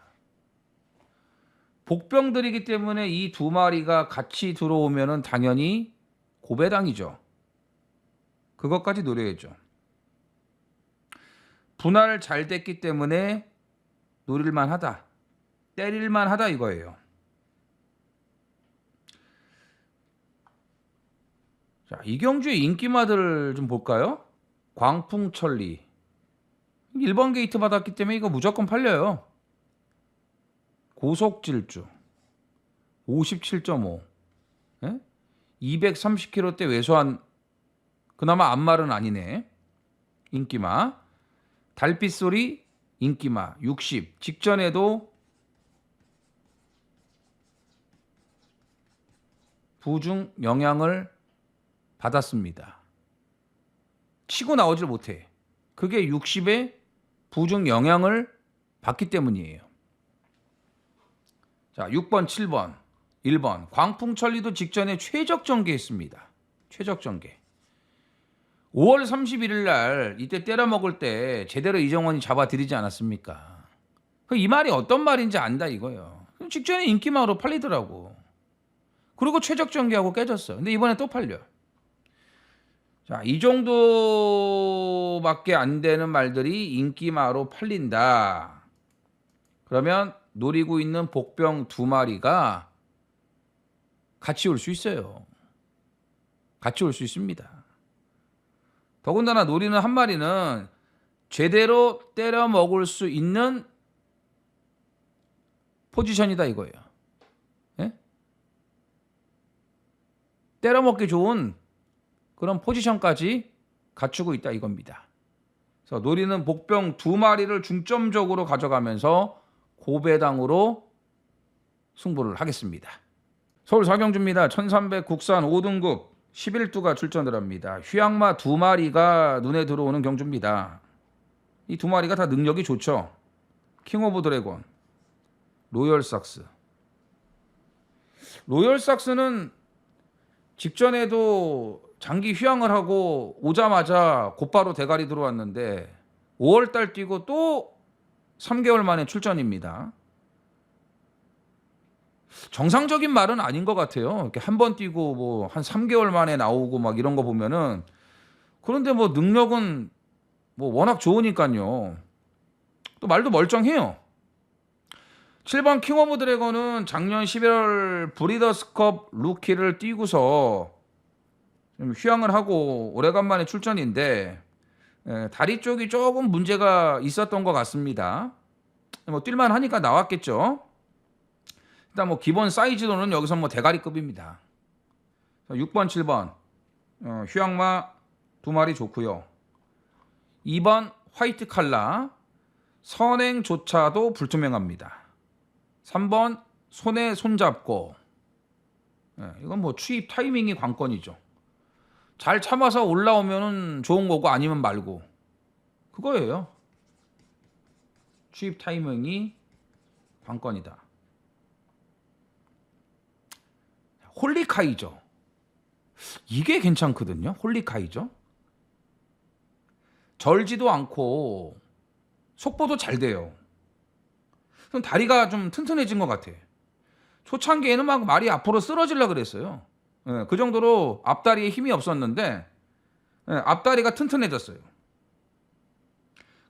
A: 복병들이기 때문에 이 2마리가 같이 들어오면은 당연히 고배당이죠. 그것까지 노려야죠. 분할 잘 됐기 때문에 노릴만 하다, 때릴만 하다 이거예요. 자, 이경주의 인기마들 좀 볼까요? 광풍천리 1번 게이트 받았기 때문에 이거 무조건 팔려요. 고속질주 57.5 230km대 외소한 그나마 안말은 아니네. 인기마 달빛소리 인기마 60 직전에도 부중 영향을 받았습니다. 치고 나오질 못해. 그게 60에 부중 영향을 받기 때문이에요. 자, 6번 7번 1번 광풍천리도 직전에 최적 전개했습니다. 최적 전개 5월 31일 날 이때 때려 먹을 때 제대로 이정원이 잡아드리지 않았습니까? 이 말이 어떤 말인지 안다 이거예요. 직전에 인기마로 팔리더라고. 그리고 최적 전개하고 깨졌어. 근데 이번에 또 팔려. 자, 이 정도밖에 안 되는 말들이 인기마로 팔린다. 그러면 노리고 있는 복병 2마리가 같이 올 수 있어요. 같이 올 수 있습니다. 더군다나 노리는 한 마리는 제대로 때려 먹을 수 있는 포지션이다 이거예요. 예? 때려 먹기 좋은 그런 포지션까지 갖추고 있다 이겁니다. 그래서 노리는 복병 2마리를 중점적으로 가져가면서 고배당으로 승부를 하겠습니다. 서울 4경주입니다. 1300 국산 5등급 11두가 출전을 합니다. 휴양마 2마리가 눈에 들어오는 경주입니다. 이 2마리가 다 능력이 좋죠. 킹 오브 드래곤, 로열삭스. 로열삭스는 직전에도 장기 휴양을 하고 오자마자 곧바로 대가리 들어왔는데 5월달 뛰고 또 3개월 만에 출전입니다. 정상적인 말은 아닌 것 같아요. 이렇게 한 번 뛰고 뭐 한 3개월 만에 나오고 막 이런 거 보면은. 그런데 뭐 능력은 뭐 워낙 좋으니까요. 또 말도 멀쩡해요. 7번 킹 오브 드래곤은 작년 11월 브리더스컵 루키를 뛰고서 좀 휴양을 하고 오래간만에 출전인데 다리 쪽이 조금 문제가 있었던 것 같습니다. 뭐 뛸만 하니까 나왔겠죠. 일단 뭐 기본 사이즈로는 여기서 뭐 대가리급입니다. 6번 7번 휴양마 2마리 좋고요. 2번 화이트 칼라 선행조차도 불투명합니다. 3번 손에 손잡고 이건 뭐 추입 타이밍이 관건이죠. 잘 참아서 올라오면은 좋은 거고 아니면 말고 그거예요. 추입 타이밍이 관건이다. 홀리카이죠. 이게 괜찮거든요. 홀리카이죠. 절지도 않고 속보도 잘 돼요. 다리가 좀 튼튼해진 것 같아. 초창기에는 막 말이 앞으로 쓰러지려고 그랬어요. 예, 그 정도로 앞다리에 힘이 없었는데 예, 앞다리가 튼튼해졌어요.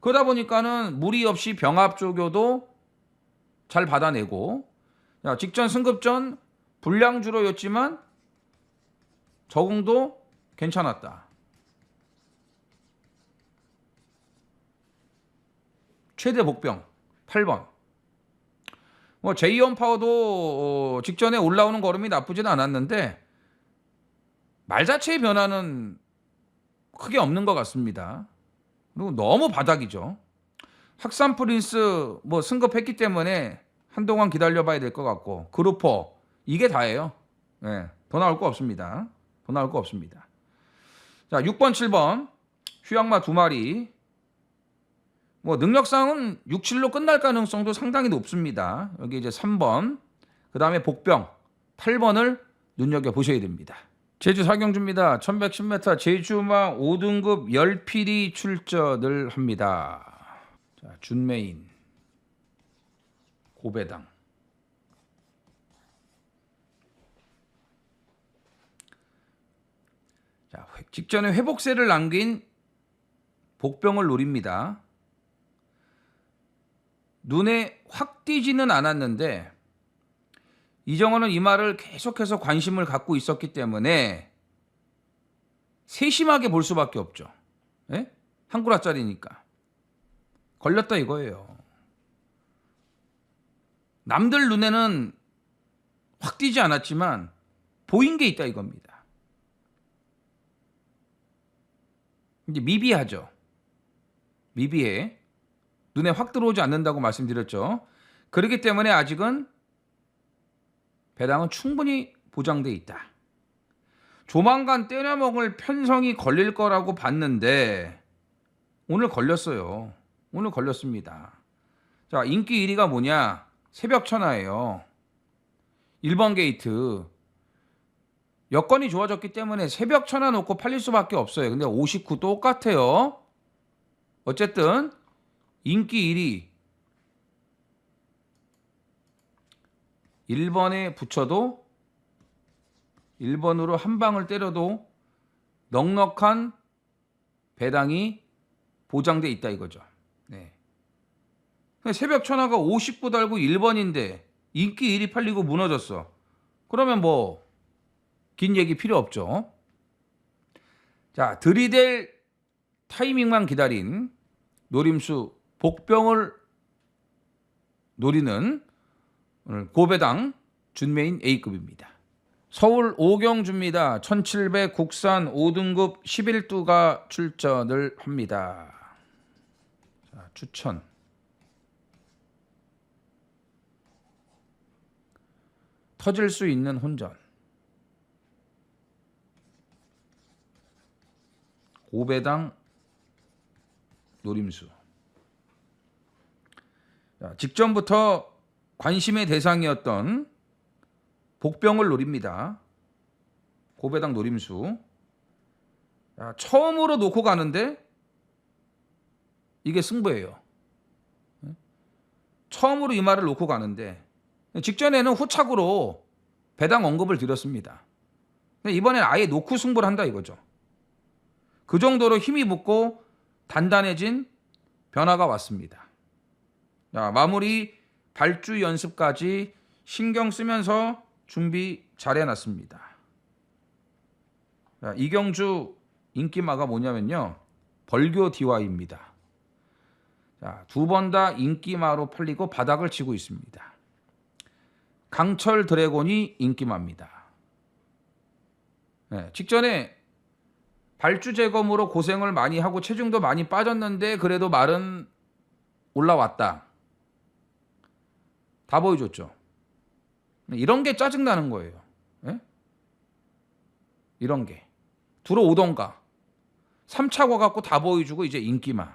A: 그러다 보니까는 무리 없이 병합 조교도 잘 받아내고, 야, 직전 승급전 불량주로였지만 적응도 괜찮았다. 최대 복병 8번. 뭐 제2원 파워도 직전에 올라오는 걸음이 나쁘진 않았는데 말 자체의 변화는 크게 없는 것 같습니다. 그리고 너무 바닥이죠. 학산 프린스 뭐 승급했기 때문에 한동안 기다려봐야 될 것 같고, 그루퍼 이게 다예요. 네, 더 나올 거 없습니다. 더 나올 거 없습니다. 자, 6번, 7번 휴양마 2마리. 뭐 능력상은 6, 7로 끝날 가능성도 상당히 높습니다. 여기 이제 3번, 그 다음에 복병 8번을 눈여겨보셔야 됩니다. 제주 사경주입니다. 1110m 제주마 5등급 열필이 출전을 합니다. 자, 준메인, 고배당. 자, 직전에 회복세를 남긴 복병을 노립니다. 눈에 확 띄지는 않았는데 이정원은 이 말을 계속해서 관심을 갖고 있었기 때문에 세심하게 볼 수밖에 없죠. 예? 한 구라짜리니까. 걸렸다 이거예요. 남들 눈에는 확 띄지 않았지만 보인 게 있다 이겁니다. 이제 미비하죠. 미비해. 눈에 확 들어오지 않는다고 말씀드렸죠. 그렇기 때문에 아직은 배당은 충분히 보장돼 있다. 조만간 때려먹을 편성이 걸릴 거라고 봤는데 오늘 걸렸어요. 오늘 걸렸습니다. 자, 인기 1위가 뭐냐? 새벽 천하예요. 1번 게이트. 여건이 좋아졌기 때문에 새벽 천하 놓고 팔릴 수밖에 없어요. 근데 59 똑같아요. 어쨌든 인기 1위 1번에 붙여도 1번으로 한 방을 때려도 넉넉한 배당이 보장돼 있다 이거죠. 네. 새벽 천하가 59 달고 1번인데 인기 1위 팔리고 무너졌어. 그러면 뭐 긴 얘기 필요 없죠. 자, 들이댈 타이밍만 기다린 노림수 복병을 노리는 오늘 고배당 준메인 A급입니다. 서울 오경주입니다. 1700 국산 5등급 11두가 출전을 합니다. 자, 추천. 터질 수 있는 혼전. 고배당 노림수. 자, 직전부터 관심의 대상이었던 복병을 노립니다. 고배당 노림수. 자, 처음으로 놓고 가는데 이게 승부예요. 처음으로 이 말을 놓고 가는데 직전에는 후착으로 배당 언급을 드렸습니다. 근데 이번엔 아예 놓고 승부를 한다 이거죠. 그 정도로 힘이 붙고 단단해진 변화가 왔습니다. 자, 마무리 발주 연습까지 신경 쓰면서 준비 잘 해놨습니다. 자, 이경주 인기마가 뭐냐면요, 벌교 DY입니다. 자, 두 번 다 인기마로 팔리고 바닥을 치고 있습니다. 강철 드래곤이 인기마입니다. 네, 직전에 발주 재검으로 고생을 많이 하고 체중도 많이 빠졌는데 그래도 말은 올라왔다. 다 보여줬죠. 이런 게 짜증나는 거예요. 예? 이런 게. 들어오던가. 3차 와갖고 다 보여주고 이제 인기마.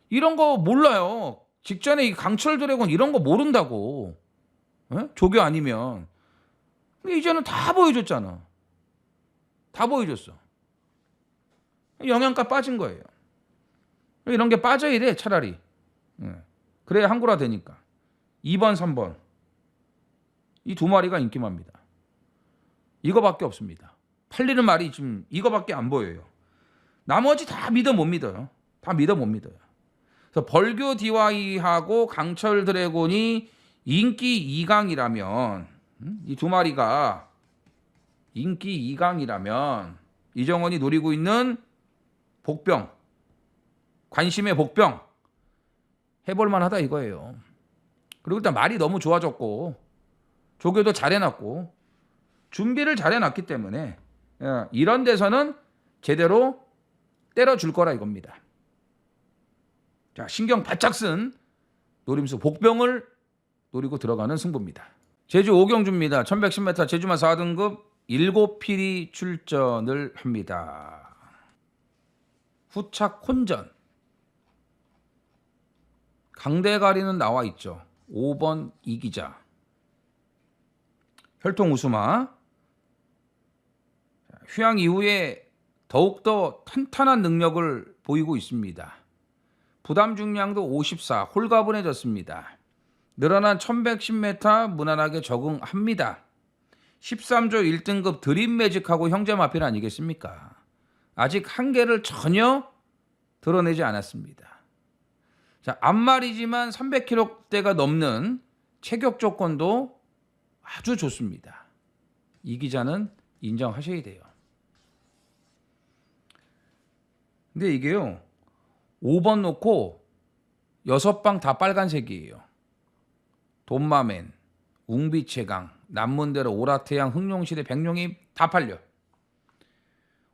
A: 이런 거 몰라요. 직전에 이 강철 드래곤 이런 거 모른다고. 예? 조교 아니면. 근데 이제는 다 보여줬잖아. 다 보여줬어. 영양가 빠진 거예요. 이런 게 빠져야 돼 차라리. 그래야 한구라 되니까. 2번 3번 이 두 마리가 인기마입니다. 이거밖에 없습니다. 팔리는 말이 지금 이거밖에 안 보여요. 나머지 다 믿어 못 믿어요. 다 믿어 못 믿어요. 그래서 벌교 DY하고 강철 드래곤이 인기 2강이라면 이 두 마리가 인기 2강이라면 이정원이 노리고 있는 복병, 관심의 복병 해볼 만하다 이거예요. 그리고 일단 말이 너무 좋아졌고 조교도 잘해놨고 준비를 잘해놨기 때문에 이런 데서는 제대로 때려줄 거라 이겁니다. 자, 신경 바짝 쓴 노림수 복병을 노리고 들어가는 승부입니다. 제주 오경주입니다. 1110m 제주마 4등급 7필이 출전을 합니다. 후착 혼전. 강대가리는 나와 있죠. 5번 이기자. 혈통 우수마. 휴양 이후에 더욱더 탄탄한 능력을 보이고 있습니다. 부담 중량도 54, 홀가분해졌습니다. 늘어난 1110m 무난하게 적응합니다. 13조 1등급 드림 매직하고 형제 마필 아니겠습니까? 아직 한계를 전혀 드러내지 않았습니다. 자, 앞말이지만 300kg대가 넘는 체격 조건도 아주 좋습니다. 이 기자는 인정하셔야 돼요. 근데 이게요, 5번 놓고 6방 다 빨간색이에요. 돈마맨, 웅비채강, 남문대로 오라태양, 흥룡시대, 백룡이 다 팔려.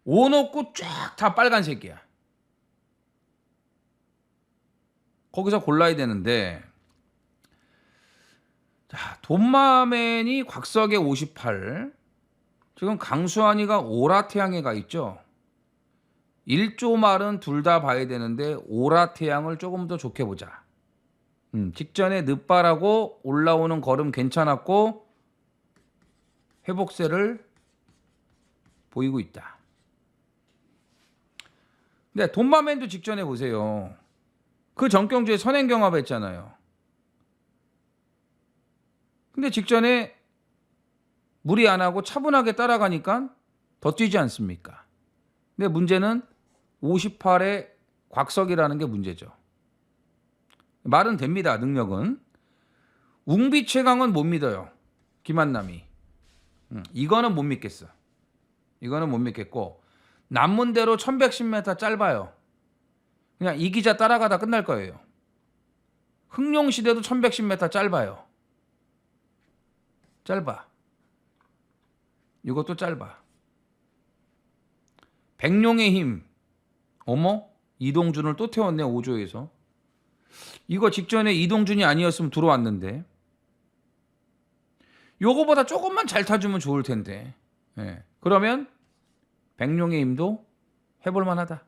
A: 5 놓고 쫙 다 빨간색이야. 거기서 골라야 되는데, 자, 돈마맨이 곽석에 58, 지금 강수환이가 오라태양에 가 있죠. 1조 말은 둘 다 봐야 되는데 오라태양을 조금 더 좋게 보자. 직전에 늦바라고 올라오는 걸음 괜찮았고 회복세를 보이고 있다. 근데 돈마맨도 직전에 보세요. 그 전경주에 선행경합 했잖아요. 근데 직전에 무리 안 하고 차분하게 따라가니까 더 뛰지 않습니까? 근데 문제는 58의 곽석이라는 게 문제죠. 말은 됩니다. 능력은. 웅비 최강은 못 믿어요. 김한남이. 이거는 못 믿겠어. 이거는 못 믿겠고, 남문대로 1110m 짧아요. 그냥 이 기자 따라가다 끝날 거예요. 흥룡시대도 1110m 짧아요. 짧아. 이것도 짧아. 백룡의 힘. 어머? 이동준을 또 태웠네. 5조에서. 이거 직전에 이동준이 아니었으면 들어왔는데. 요거보다 조금만 잘 타주면 좋을 텐데. 예. 그러면 백룡의 힘도 해볼 만하다.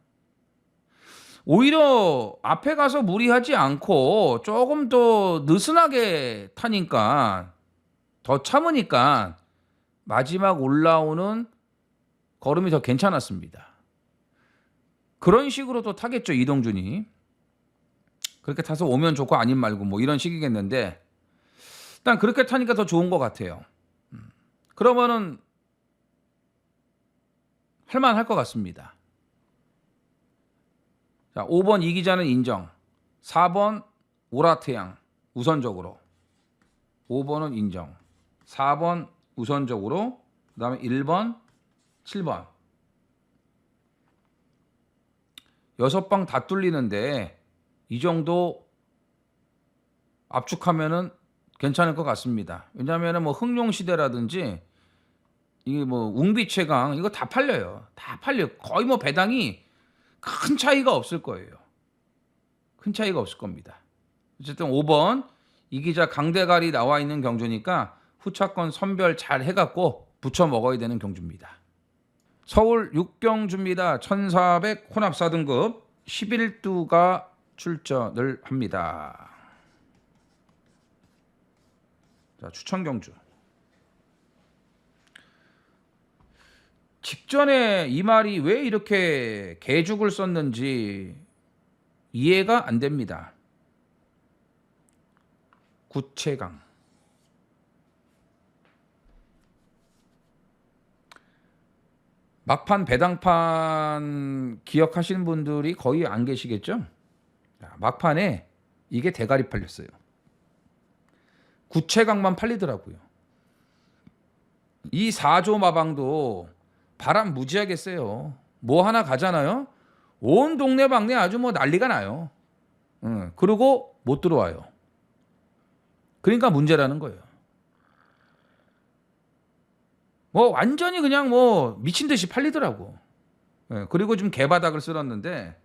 A: 오히려 앞에 가서 무리하지 않고 조금 더 느슨하게 타니까, 더 참으니까 마지막 올라오는 걸음이 더 괜찮았습니다. 그런 식으로 또 타겠죠, 이동준이. 그렇게 타서 오면 좋고 아님 말고 뭐 이런 식이겠는데, 일단 그렇게 타니까 더 좋은 것 같아요. 그러면은 할만할 것 같습니다. 자, 5번 이 기자는 인정. 4번 오라태양 우선적으로. 5번은 인정. 4번 우선적으로. 그 다음에 1번, 7번. 6방 다 뚫리는데 이 정도 압축하면은 괜찮을 것 같습니다. 왜냐하면 뭐 흥룡시대라든지 이게 뭐 웅비최강 이거 다 팔려요. 다 팔려. 거의 뭐 배당이 큰 차이가 없을 거예요. 큰 차이가 없을 겁니다. 어쨌든 5번 이 기자 강대갈이 나와 있는 경주니까 후차권 선별 잘 해갖고 붙여 먹어야 되는 경주입니다. 서울 6경주입니다. 1400 혼합 4등급 11두가 출전을 합니다. 자, 추천 경주. 직전에 이 말이 왜 이렇게 개죽을 썼는지 이해가 안 됩니다. 구체강. 막판 배당판 기억하시는 분들이 거의 안 계시겠죠? 막판에 이게 대가리 팔렸어요. 구체강만 팔리더라고요. 이 4조 마방도 바람 무지하게 세요. 뭐 하나 가잖아요. 온 동네방네 아주 뭐 난리가 나요. 그리고 못 들어와요. 그러니까 문제라는 거예요. 뭐 완전히 그냥 뭐 미친 듯이 팔리더라고. 그리고 좀 개바닥을 쓸었는데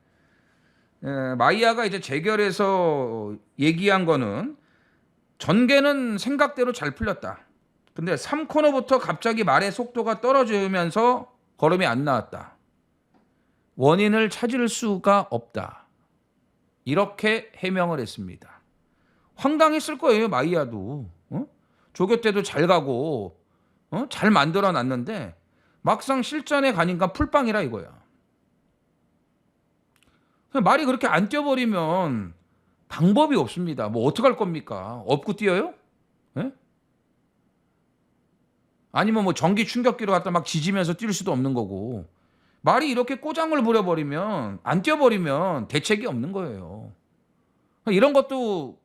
A: 마이야가 이제 재결해서 얘기한 거는 전개는 생각대로 잘 풀렸다. 근데 3코너부터 갑자기 말의 속도가 떨어지면서 걸음이 안 나왔다. 원인을 찾을 수가 없다. 이렇게 해명을 했습니다. 황당했을 거예요, 마이야도. 조교 때도 잘 가고 잘 만들어 놨는데 막상 실전에 가니까 풀빵이라 이거야. 말이 그렇게 안 뛰어버리면 방법이 없습니다. 뭐 어떡할 겁니까? 업고 뛰어요? 예? 아니면 뭐 전기 충격기로 갖다 막 지지면서 뛸 수도 없는 거고. 말이 이렇게 꼬장을 부려버리면 안 뛰어버리면 대책이 없는 거예요. 이런 것도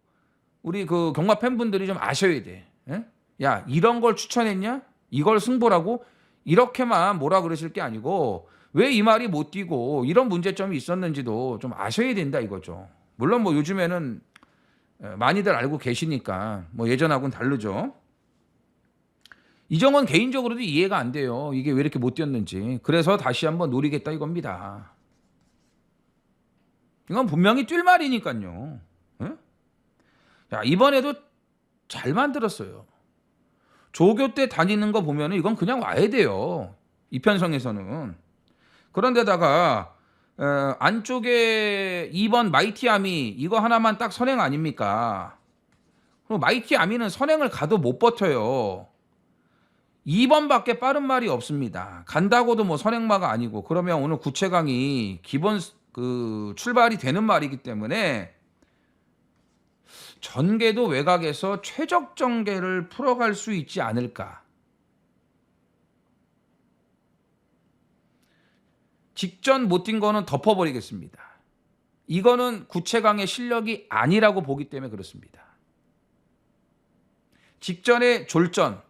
A: 우리 그 경마 팬분들이 좀 아셔야 돼. 예? 야, 이런 걸 추천했냐? 이걸 승부라고? 이렇게만 뭐라 그러실 게 아니고 왜 이 말이 못 뛰고 이런 문제점이 있었는지도 좀 아셔야 된다 이거죠. 물론 뭐 요즘에는 많이들 알고 계시니까 뭐 예전하고는 다르죠. 이정원 개인적으로도 이해가 안 돼요. 이게 왜 이렇게 못 뛰었는지. 그래서 다시 한번 노리겠다 이겁니다. 이건 분명히 뛸 말이니까요. 응? 자, 이번에도 잘 만들었어요. 조교 때 다니는 거 보면 이건 그냥 와야 돼요. 이편성에서는. 그런데다가 안쪽에 2번 마이티아미 이거 하나만 딱 선행 아닙니까? 그리고 마이티아미는 선행을 가도 못 버텨요. 2번밖에 빠른 말이 없습니다. 간다고도 뭐 선행마가 아니고 그러면 오늘 구체강이 기본 그 출발이 되는 말이기 때문에 전개도 외곽에서 최적 전개를 풀어갈 수 있지 않을까. 직전 못 뛴 거는 덮어버리겠습니다. 이거는 구체강의 실력이 아니라고 보기 때문에 그렇습니다. 직전에 졸전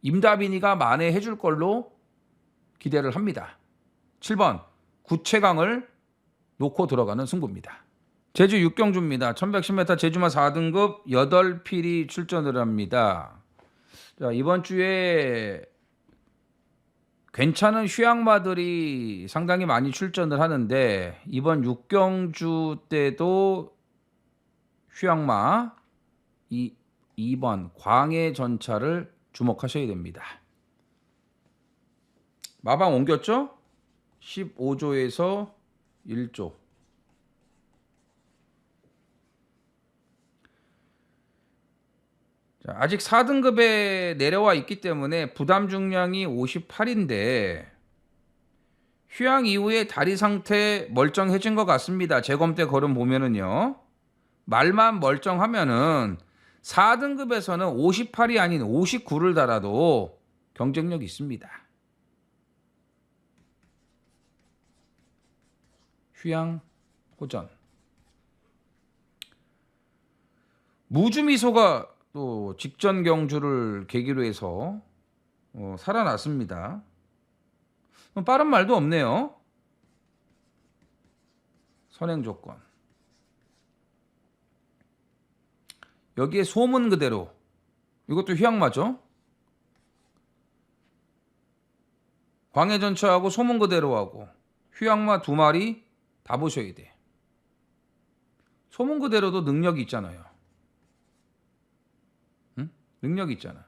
A: 임다빈이가 만회해 줄 걸로 기대를 합니다. 7번 구체강을 놓고 들어가는 승부입니다. 제주 6경주입니다. 1110m 제주마 4등급 8필이 출전을 합니다. 자, 이번 주에 괜찮은 휴양마들이 상당히 많이 출전을 하는데 이번 6경주 때도 휴양마 2번 광해 전차를 주목하셔야 됩니다. 마방 옮겼죠? 15조에서 1조. 자, 아직 4등급에 내려와 있기 때문에 부담 중량이 58인데 휴양 이후에 다리 상태 멀쩡해진 것 같습니다. 재검 때 걸음 보면은요. 말만 멀쩡하면은 4등급에서는 58이 아닌 59를 달아도 경쟁력이 있습니다. 휴양 호전. 무주미소가 또 직전 경주를 계기로 해서 살아났습니다. 빠른 말도 없네요. 선행 조건. 여기에 소문 그대로. 이것도 휴양마죠. 광해전차하고 소문 그대로하고 휴양마 2마리 다 보셔야 돼. 소문 그대로도 능력이 있잖아요. 응? 능력이 있잖아.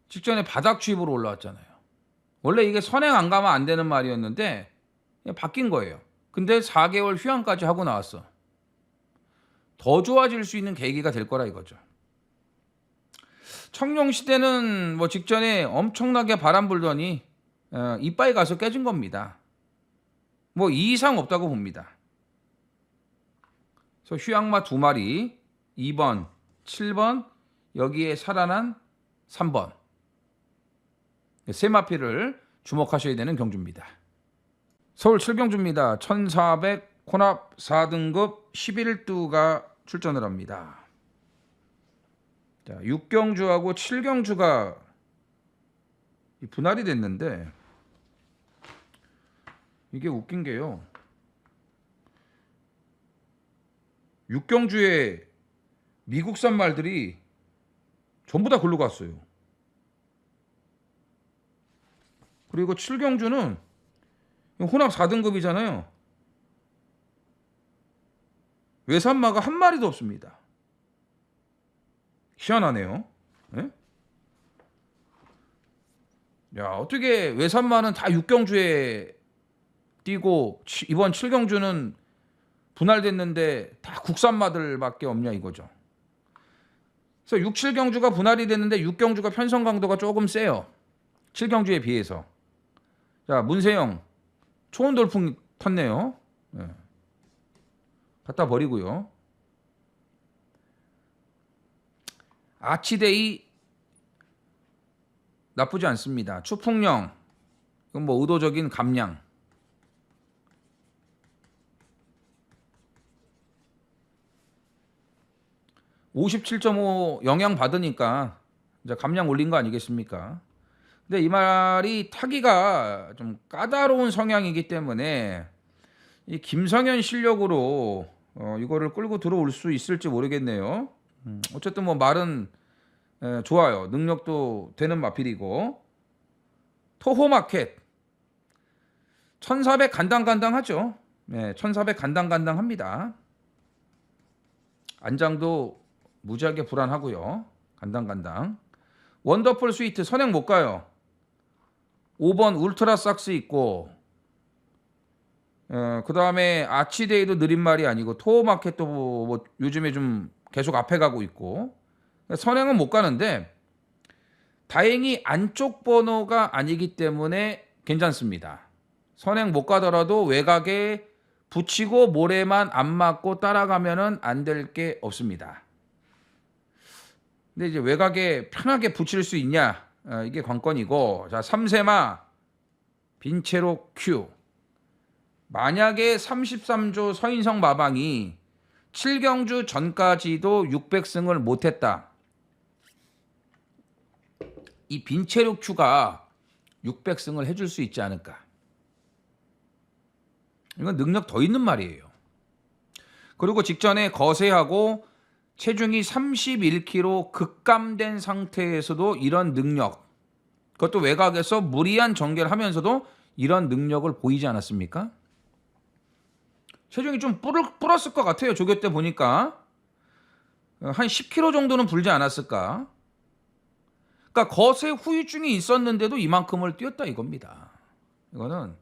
A: 직전에 바닥 주입으로 올라왔잖아요. 원래 이게 선행 안 가면 안 되는 말이었는데 바뀐 거예요. 근데 4개월 휴양까지 하고 나왔어. 더 좋아질 수 있는 계기가 될 거라 이거죠. 청룡시대는 뭐 직전에 엄청나게 바람 불더니 이빠이 가서 깨진 겁니다. 뭐 이 이상 없다고 봅니다. 그래서 휴양마 2마리 2번, 7번 여기에 살아난 3번 세 마피를 주목하셔야 되는 경주입니다. 서울 7경주입니다. 1400 혼합 4등급 11두가 출전을 합니다. 자, 6경주하고 7경주가 분할이 됐는데 이게 웃긴 게요. 6경주에 미국산 말들이 전부 다 글로 갔어요. 그리고 7경주는 혼합 4등급이잖아요. 외산마가 한 마리도 없습니다. 희한하네요. 네? 야, 어떻게 외산마는 다 6경주에 뛰고 이번 7경주는 분할됐는데 다 국산마들밖에 없냐 이거죠. 그래서 6, 7경주가 분할이 됐는데 6경주가 편성 강도가 조금 세요. 7경주에 비해서. 자, 문세영 초원 돌풍 텄네요. 네. 갖다 버리고요. 아치데이 나쁘지 않습니다. 추풍령 이건 뭐 의도적인 감량. (57.5) 영향 받으니까 이제 감량 올린 거 아니겠습니까? 근데 이 말이 타기가 좀 까다로운 성향이기 때문에 이 김성현 실력으로 이거를 끌고 들어올 수 있을지 모르겠네요. 어쨌든 뭐 말은 좋아요. 능력도 되는 마필이고. 토호마켓 1400 간당간당하죠. 네, 1400 간당간당합니다. 안장도 무지하게 불안하고요. 간당간당. 원더풀 스위트 선행 못 가요. 5번 울트라 삭스 있고 그 다음에 아치데이도 느린 말이 아니고 토마켓도 뭐 요즘에 좀 계속 앞에 가고 있고 선행은 못 가는데 다행히 안쪽 번호가 아니기 때문에 괜찮습니다. 선행 못 가더라도 외곽에 붙이고 모래만 안 맞고 따라가면은 안 될 게 없습니다. 근데 이제 외곽에 편하게 붙일 수 있냐 이게 관건이고. 자, 3세마 빈체로 큐. 만약에 33조 서인성 마방이 7경주 전까지도 600승을 못했다. 이 빈체로 큐가 600승을 해줄 수 있지 않을까. 이건 능력 더 있는 말이에요. 그리고 직전에 거세하고 체중이 31kg 급감된 상태에서도 이런 능력, 그것도 외곽에서 무리한 전개를 하면서도 이런 능력을 보이지 않았습니까? 체중이 좀 불었을 것 같아요. 조교 때 보니까 한 10kg 정도는 불지 않았을까. 그러니까 거세 후유증이 있었는데도 이만큼을 뛰었다 이겁니다. 이거는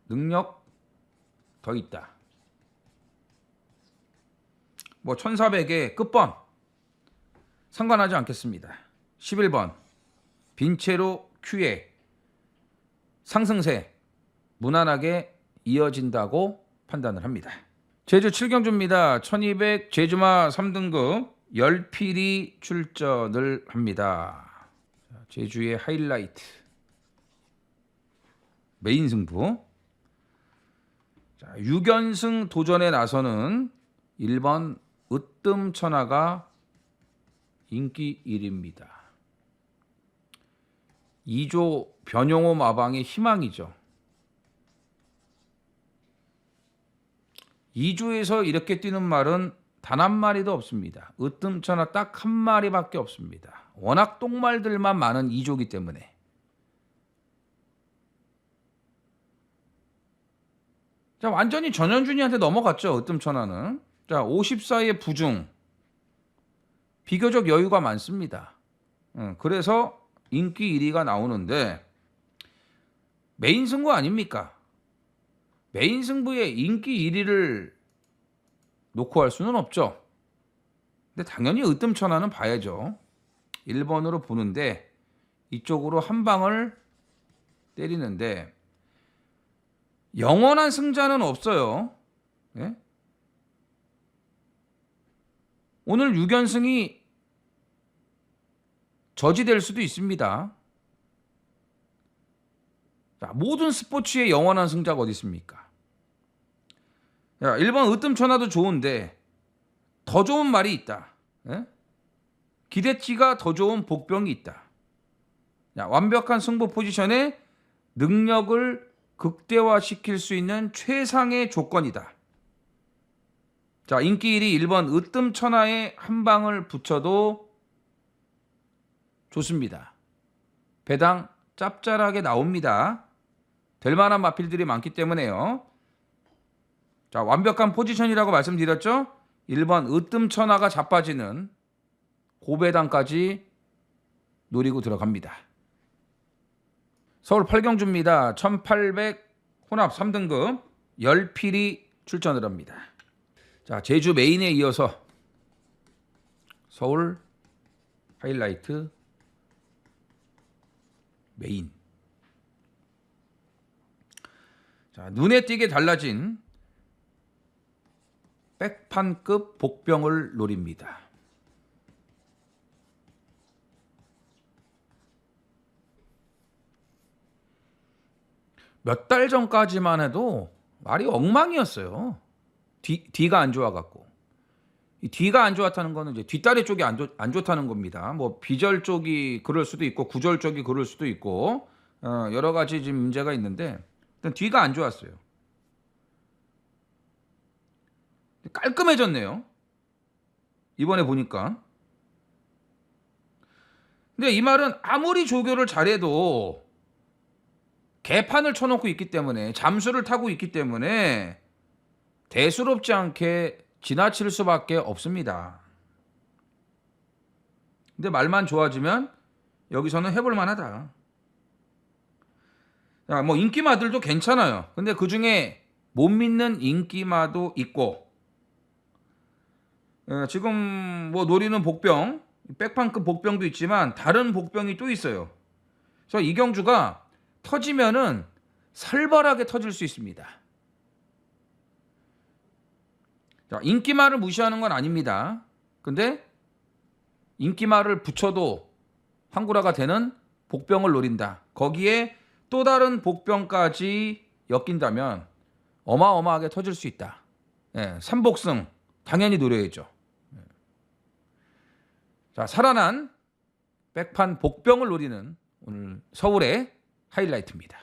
A: 능력 더 있다. 뭐 1400의 끝번 상관하지 않겠습니다. 11번 빈체로 큐에 상승세 무난하게 이어진다고 판단을 합니다. 제주 7경주입니다. 1200 제주마 3등급 열필이 출전을 합니다. 제주의 하이라이트 메인 승부. 자, 6연승 도전에 나서는 1번 으뜸천하가 인기 1위입니다. 2조 변용호 마방의 희망이죠. 2조에서 이렇게 뛰는 말은 단 한 마리도 없습니다. 으뜸천하 딱 한 마리밖에 없습니다. 워낙 똥말들만 많은 2조이기 때문에. 자, 완전히 전현준이한테 넘어갔죠. 으뜸천하는. 자, 54의 부중. 비교적 여유가 많습니다. 그래서 인기 1위가 나오는데 메인 승부 아닙니까? 메인 승부에 인기 1위를 놓고 할 수는 없죠. 근데 당연히 으뜸천하는 봐야죠. 1번으로 보는데 이쪽으로 한 방을 때리는데 영원한 승자는 없어요. 예? 오늘 6연승이 저지될 수도 있습니다. 자, 모든 스포츠의 영원한 승자가 어디 있습니까? 야, 1번 으뜸천하도 좋은데 더 좋은 말이 있다. 예? 기대치가 더 좋은 복병이 있다. 야, 완벽한 승부 포지션에 능력을 극대화시킬 수 있는 최상의 조건이다. 자, 인기 1위 1번 으뜸천하에 한 방을 붙여도 좋습니다. 배당 짭짤하게 나옵니다. 될 만한 마필들이 많기 때문에요. 자, 완벽한 포지션이라고 말씀드렸죠? 1번 으뜸천하가 자빠지는 고배당까지 노리고 들어갑니다. 서울 8경주입니다. 1800 혼합 3등급 10필이 출전을 합니다. 자, 제주 메인에 이어서 서울 하이라이트 메인. 자, 눈에 띄게 달라진 백판급 복병을 노립니다. 몇 달 전까지만 해도 말이 엉망이었어요. 뒤가 안 좋아갖고. 이 뒤가 안 좋았다는 거는 이제 뒷다리 쪽이 안 좋다는 겁니다. 뭐 비절 쪽이 그럴 수도 있고 구절 쪽이 그럴 수도 있고 여러 가지 지금 문제가 있는데 일단 뒤가 안 좋았어요. 깔끔해졌네요. 이번에 보니까. 근데 이 말은 아무리 조교를 잘해도 개판을 쳐놓고 있기 때문에 잠수를 타고 있기 때문에 대수롭지 않게 지나칠 수밖에 없습니다. 근데 말만 좋아지면 여기서는 해볼 만하다. 야, 뭐 인기마들도 괜찮아요. 근데 그 중에 못 믿는 인기마도 있고 지금 뭐 노리는 복병 백판급 복병도 있지만 다른 복병이 또 있어요. 그래서 이경주가 터지면은 살벌하게 터질 수 있습니다. 자, 인기말을 무시하는 건 아닙니다. 근데 인기말을 붙여도 황구라가 되는 복병을 노린다. 거기에 또 다른 복병까지 엮인다면 어마어마하게 터질 수 있다. 예, 삼복승 당연히 노려야죠. 자, 살아난 백판 복병을 노리는 오늘 서울의 하이라이트입니다.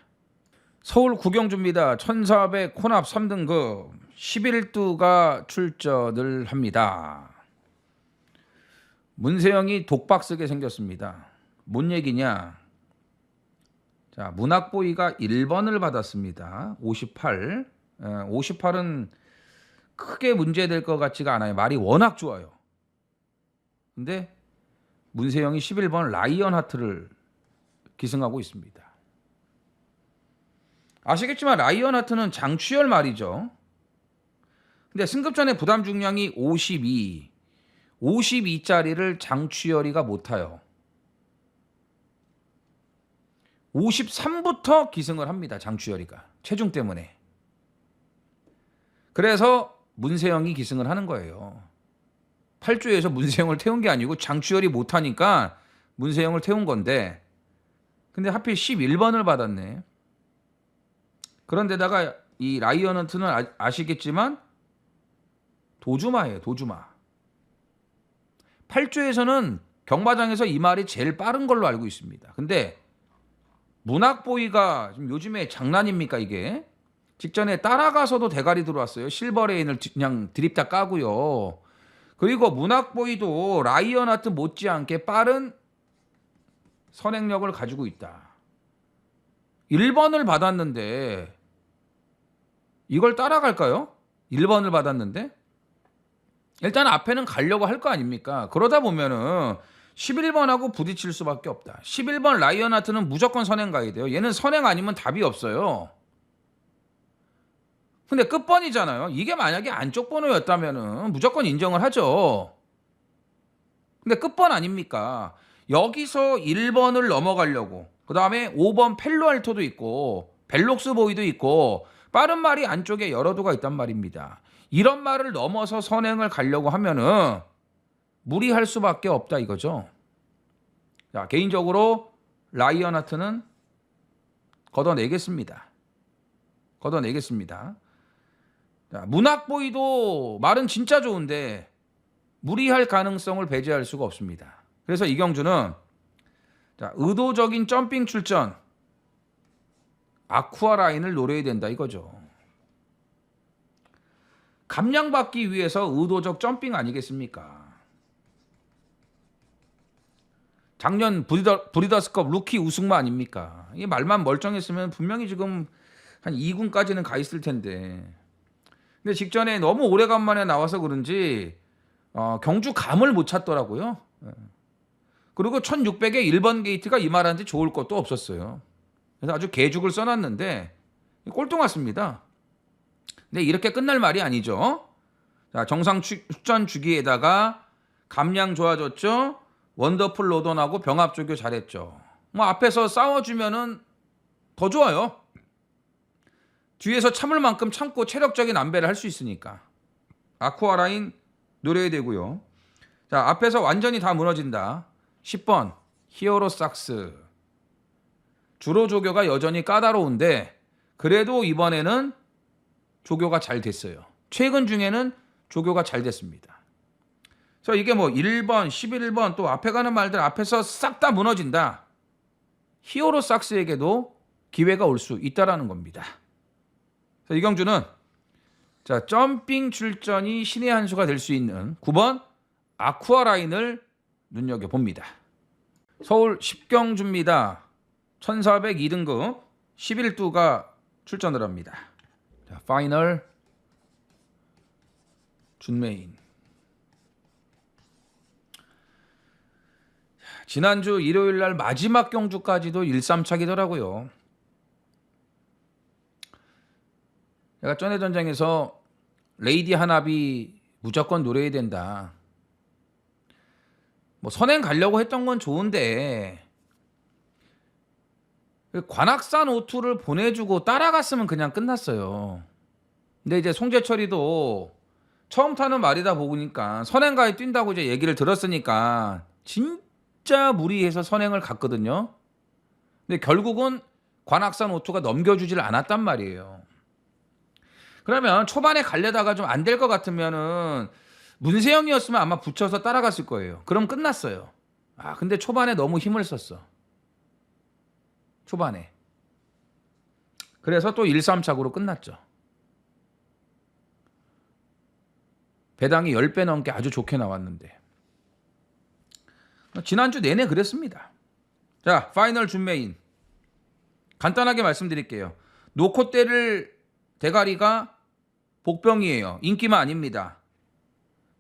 A: 서울 구경주입니다. 1400 혼합 3등급 11두가 출전을 합니다. 문세영이 독박 쓰게 생겼습니다. 뭔 얘기냐? 자, 문학보이가 1번을 받았습니다. 58. 58은 크게 문제될 것 같지가 않아요. 말이 워낙 좋아요. 근데 문세영이 11번 라이언 하트를 기승하고 있습니다. 아시겠지만 라이언 하트는 장추열 말이죠. 근데 승급전의 부담 중량이 52. 52짜리를 장추열이가 못 타요. 53부터 기승을 합니다. 장추열이가. 체중 때문에. 그래서 문세영이 기승을 하는 거예요. 8주에서 문세영을 태운 게 아니고 장추열이 못 타니까 문세영을 태운 건데 근데 하필 11번을 받았네. 그런데다가 이 라이언 헌트는 아시겠지만 도주마예요. 도주마. 8주에서는 경마장에서 이 말이 제일 빠른 걸로 알고 있습니다. 근데 문학보이가 지금 요즘에 장난입니까 이게? 직전에 따라가서도 대가리 들어왔어요. 실버레인을 그냥 드립다 까고요. 그리고 문학보이도 라이언 하트 못지않게 빠른 선행력을 가지고 있다. 1번을 받았는데 이걸 따라갈까요? 1번을 받았는데 일단 앞에는 가려고 할 거 아닙니까? 그러다 보면은 11번하고 부딪힐 수밖에 없다. 11번 라이언 하트는 무조건 선행 가야 돼요. 얘는 선행 아니면 답이 없어요. 근데 끝번이잖아요. 이게 만약에 안쪽 번호였다면은 무조건 인정을 하죠. 근데 끝번 아닙니까? 여기서 1번을 넘어가려고 그 다음에 5번 펠로알토도 있고 벨록스 보이도 있고 빠른 말이 안쪽에 여러 도가 있단 말입니다. 이런 말을 넘어서 선행을 가려고 하면은 무리할 수밖에 없다 이거죠. 자, 개인적으로 라이언하트는 걷어내겠습니다. 자, 문학보이도 말은 진짜 좋은데 무리할 가능성을 배제할 수가 없습니다. 그래서 이경주는 자, 의도적인 점핑 출전, 아쿠아라인을 노려야 된다 이거죠. 감량받기 위해서 의도적 점핑 아니겠습니까? 작년 브리더스컵 루키 우승마 아닙니까? 이 말만 멀쩡했으면 분명히 지금 한 2군까지는 가 있을 텐데. 근데 직전에 너무 오래간만에 나와서 그런지 경주 감을 못 찾더라고요. 그리고 1600에 1번 게이트가 이 말한테 좋을 것도 없었어요. 그래서 아주 개죽을 써놨는데 꼴통같습니다. 근데 이렇게 끝날 말이 아니죠. 자, 정상 축전 주기에다가 감량 좋아졌죠. 원더풀 로던하고 병합 조교 잘했죠. 뭐 앞에서 싸워주면은 더 좋아요. 뒤에서 참을 만큼 참고 체력적인 안배를 할 수 있으니까. 아쿠아라인 노려야 되고요. 자, 앞에서 완전히 다 무너진다. 10번 히어로 삭스. 주로 조교가 여전히 까다로운데 그래도 이번에는 조교가 잘 됐어요. 최근 중에는 조교가 잘 됐습니다. 그래서 이게 뭐 1번, 11번 또 앞에 가는 말들 앞에서 싹 다 무너진다. 히어로 삭스에게도 기회가 올 수 있다라는 겁니다. 그래서 이경주는 자, 점핑 출전이 신의 한 수가 될 수 있는 9번 아쿠아라인을 눈여겨봅니다. 서울 10경주입니다. 1402등급 11두가 출전을 합니다. 자, 파이널 준메인. 지난주 일요일 날 마지막 경주까지도 1-3착이더라고요. 제가 전에 전장에서 레이디 하나비 무조건 노려야 된다. 뭐 선행 가려고 했던 건 좋은데 관악산 오투를 보내주고 따라갔으면 그냥 끝났어요. 근데 이제 송재철이도 처음 타는 말이다 보니까 선행가에 뛴다고 이제 얘기를 들었으니까 진짜 무리해서 선행을 갔거든요. 근데 결국은 관악산 오투가 넘겨주질 않았단 말이에요. 그러면 초반에 가려다가 좀 안 될 것 같으면은 문세영이었으면 아마 붙여서 따라갔을 거예요. 그럼 끝났어요. 아, 근데 초반에 너무 힘을 썼어. 초반에. 그래서 또 1-3착으로 끝났죠. 배당이 10배 넘게 아주 좋게 나왔는데. 지난주 내내 그랬습니다. 자, 파이널 준메인. 간단하게 말씀드릴게요. 놓고 때릴 대가리가 복병이에요. 인기마 아닙니다.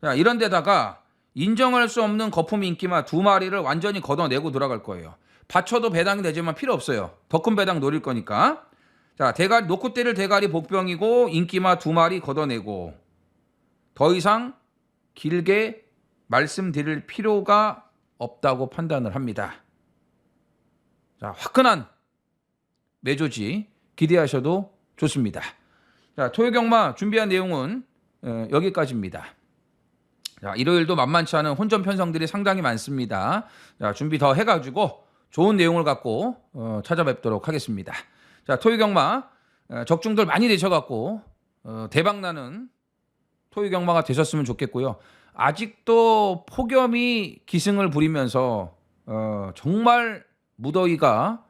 A: 자, 이런 데다가 인정할 수 없는 거품 인기마 2마리를 완전히 걷어내고 들어갈 거예요. 받쳐도 배당이 되지만 필요 없어요. 더 큰 배당 노릴 거니까. 자, 대가리 놓고 때릴 대가리 복병이고 인기마 2마리 걷어내고 더 이상 길게 말씀드릴 필요가 없다고 판단을 합니다. 자, 화끈한 매조지 기대하셔도 좋습니다. 자, 토요경마 준비한 내용은 여기까지입니다. 자, 일요일도 만만치 않은 혼전 편성들이 상당히 많습니다. 자, 준비 더 해가지고 좋은 내용을 갖고 찾아뵙도록 하겠습니다. 자, 토요경마 적중들 많이 되셔갖고 대박나는 토요경마가 되셨으면 좋겠고요. 아직도 폭염이 기승을 부리면서 정말 무더위가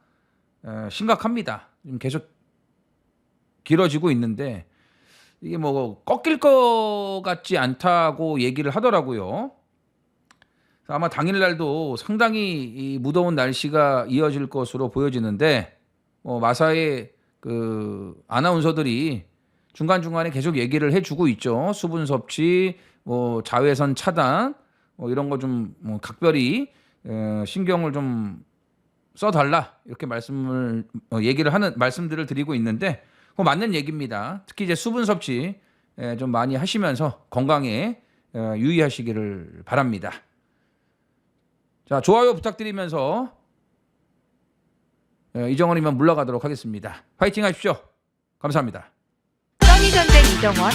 A: 심각합니다. 지금 계속 길어지고 있는데 이게 뭐 꺾일 것 같지 않다고 얘기를 하더라고요. 아마 당일날도 상당히 이 무더운 날씨가 이어질 것으로 보여지는데 마사의 그 아나운서들이 중간중간에 계속 얘기를 해주고 있죠. 수분 섭취, 자외선 차단 이런 거 좀 각별히 신경을 좀 써달라 이렇게 말씀들을 드리고 있는데 맞는 얘기입니다. 특히 이제 수분 섭취 좀 많이 하시면서 건강에 유의하시기를 바랍니다. 자, 좋아요 부탁드리면서 이정원이면 물러가도록 하겠습니다. 파이팅 하십시오. 감사합니다.
B: 써니전쟁 이정원.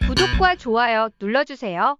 B: 구독과 좋아요 눌러주세요.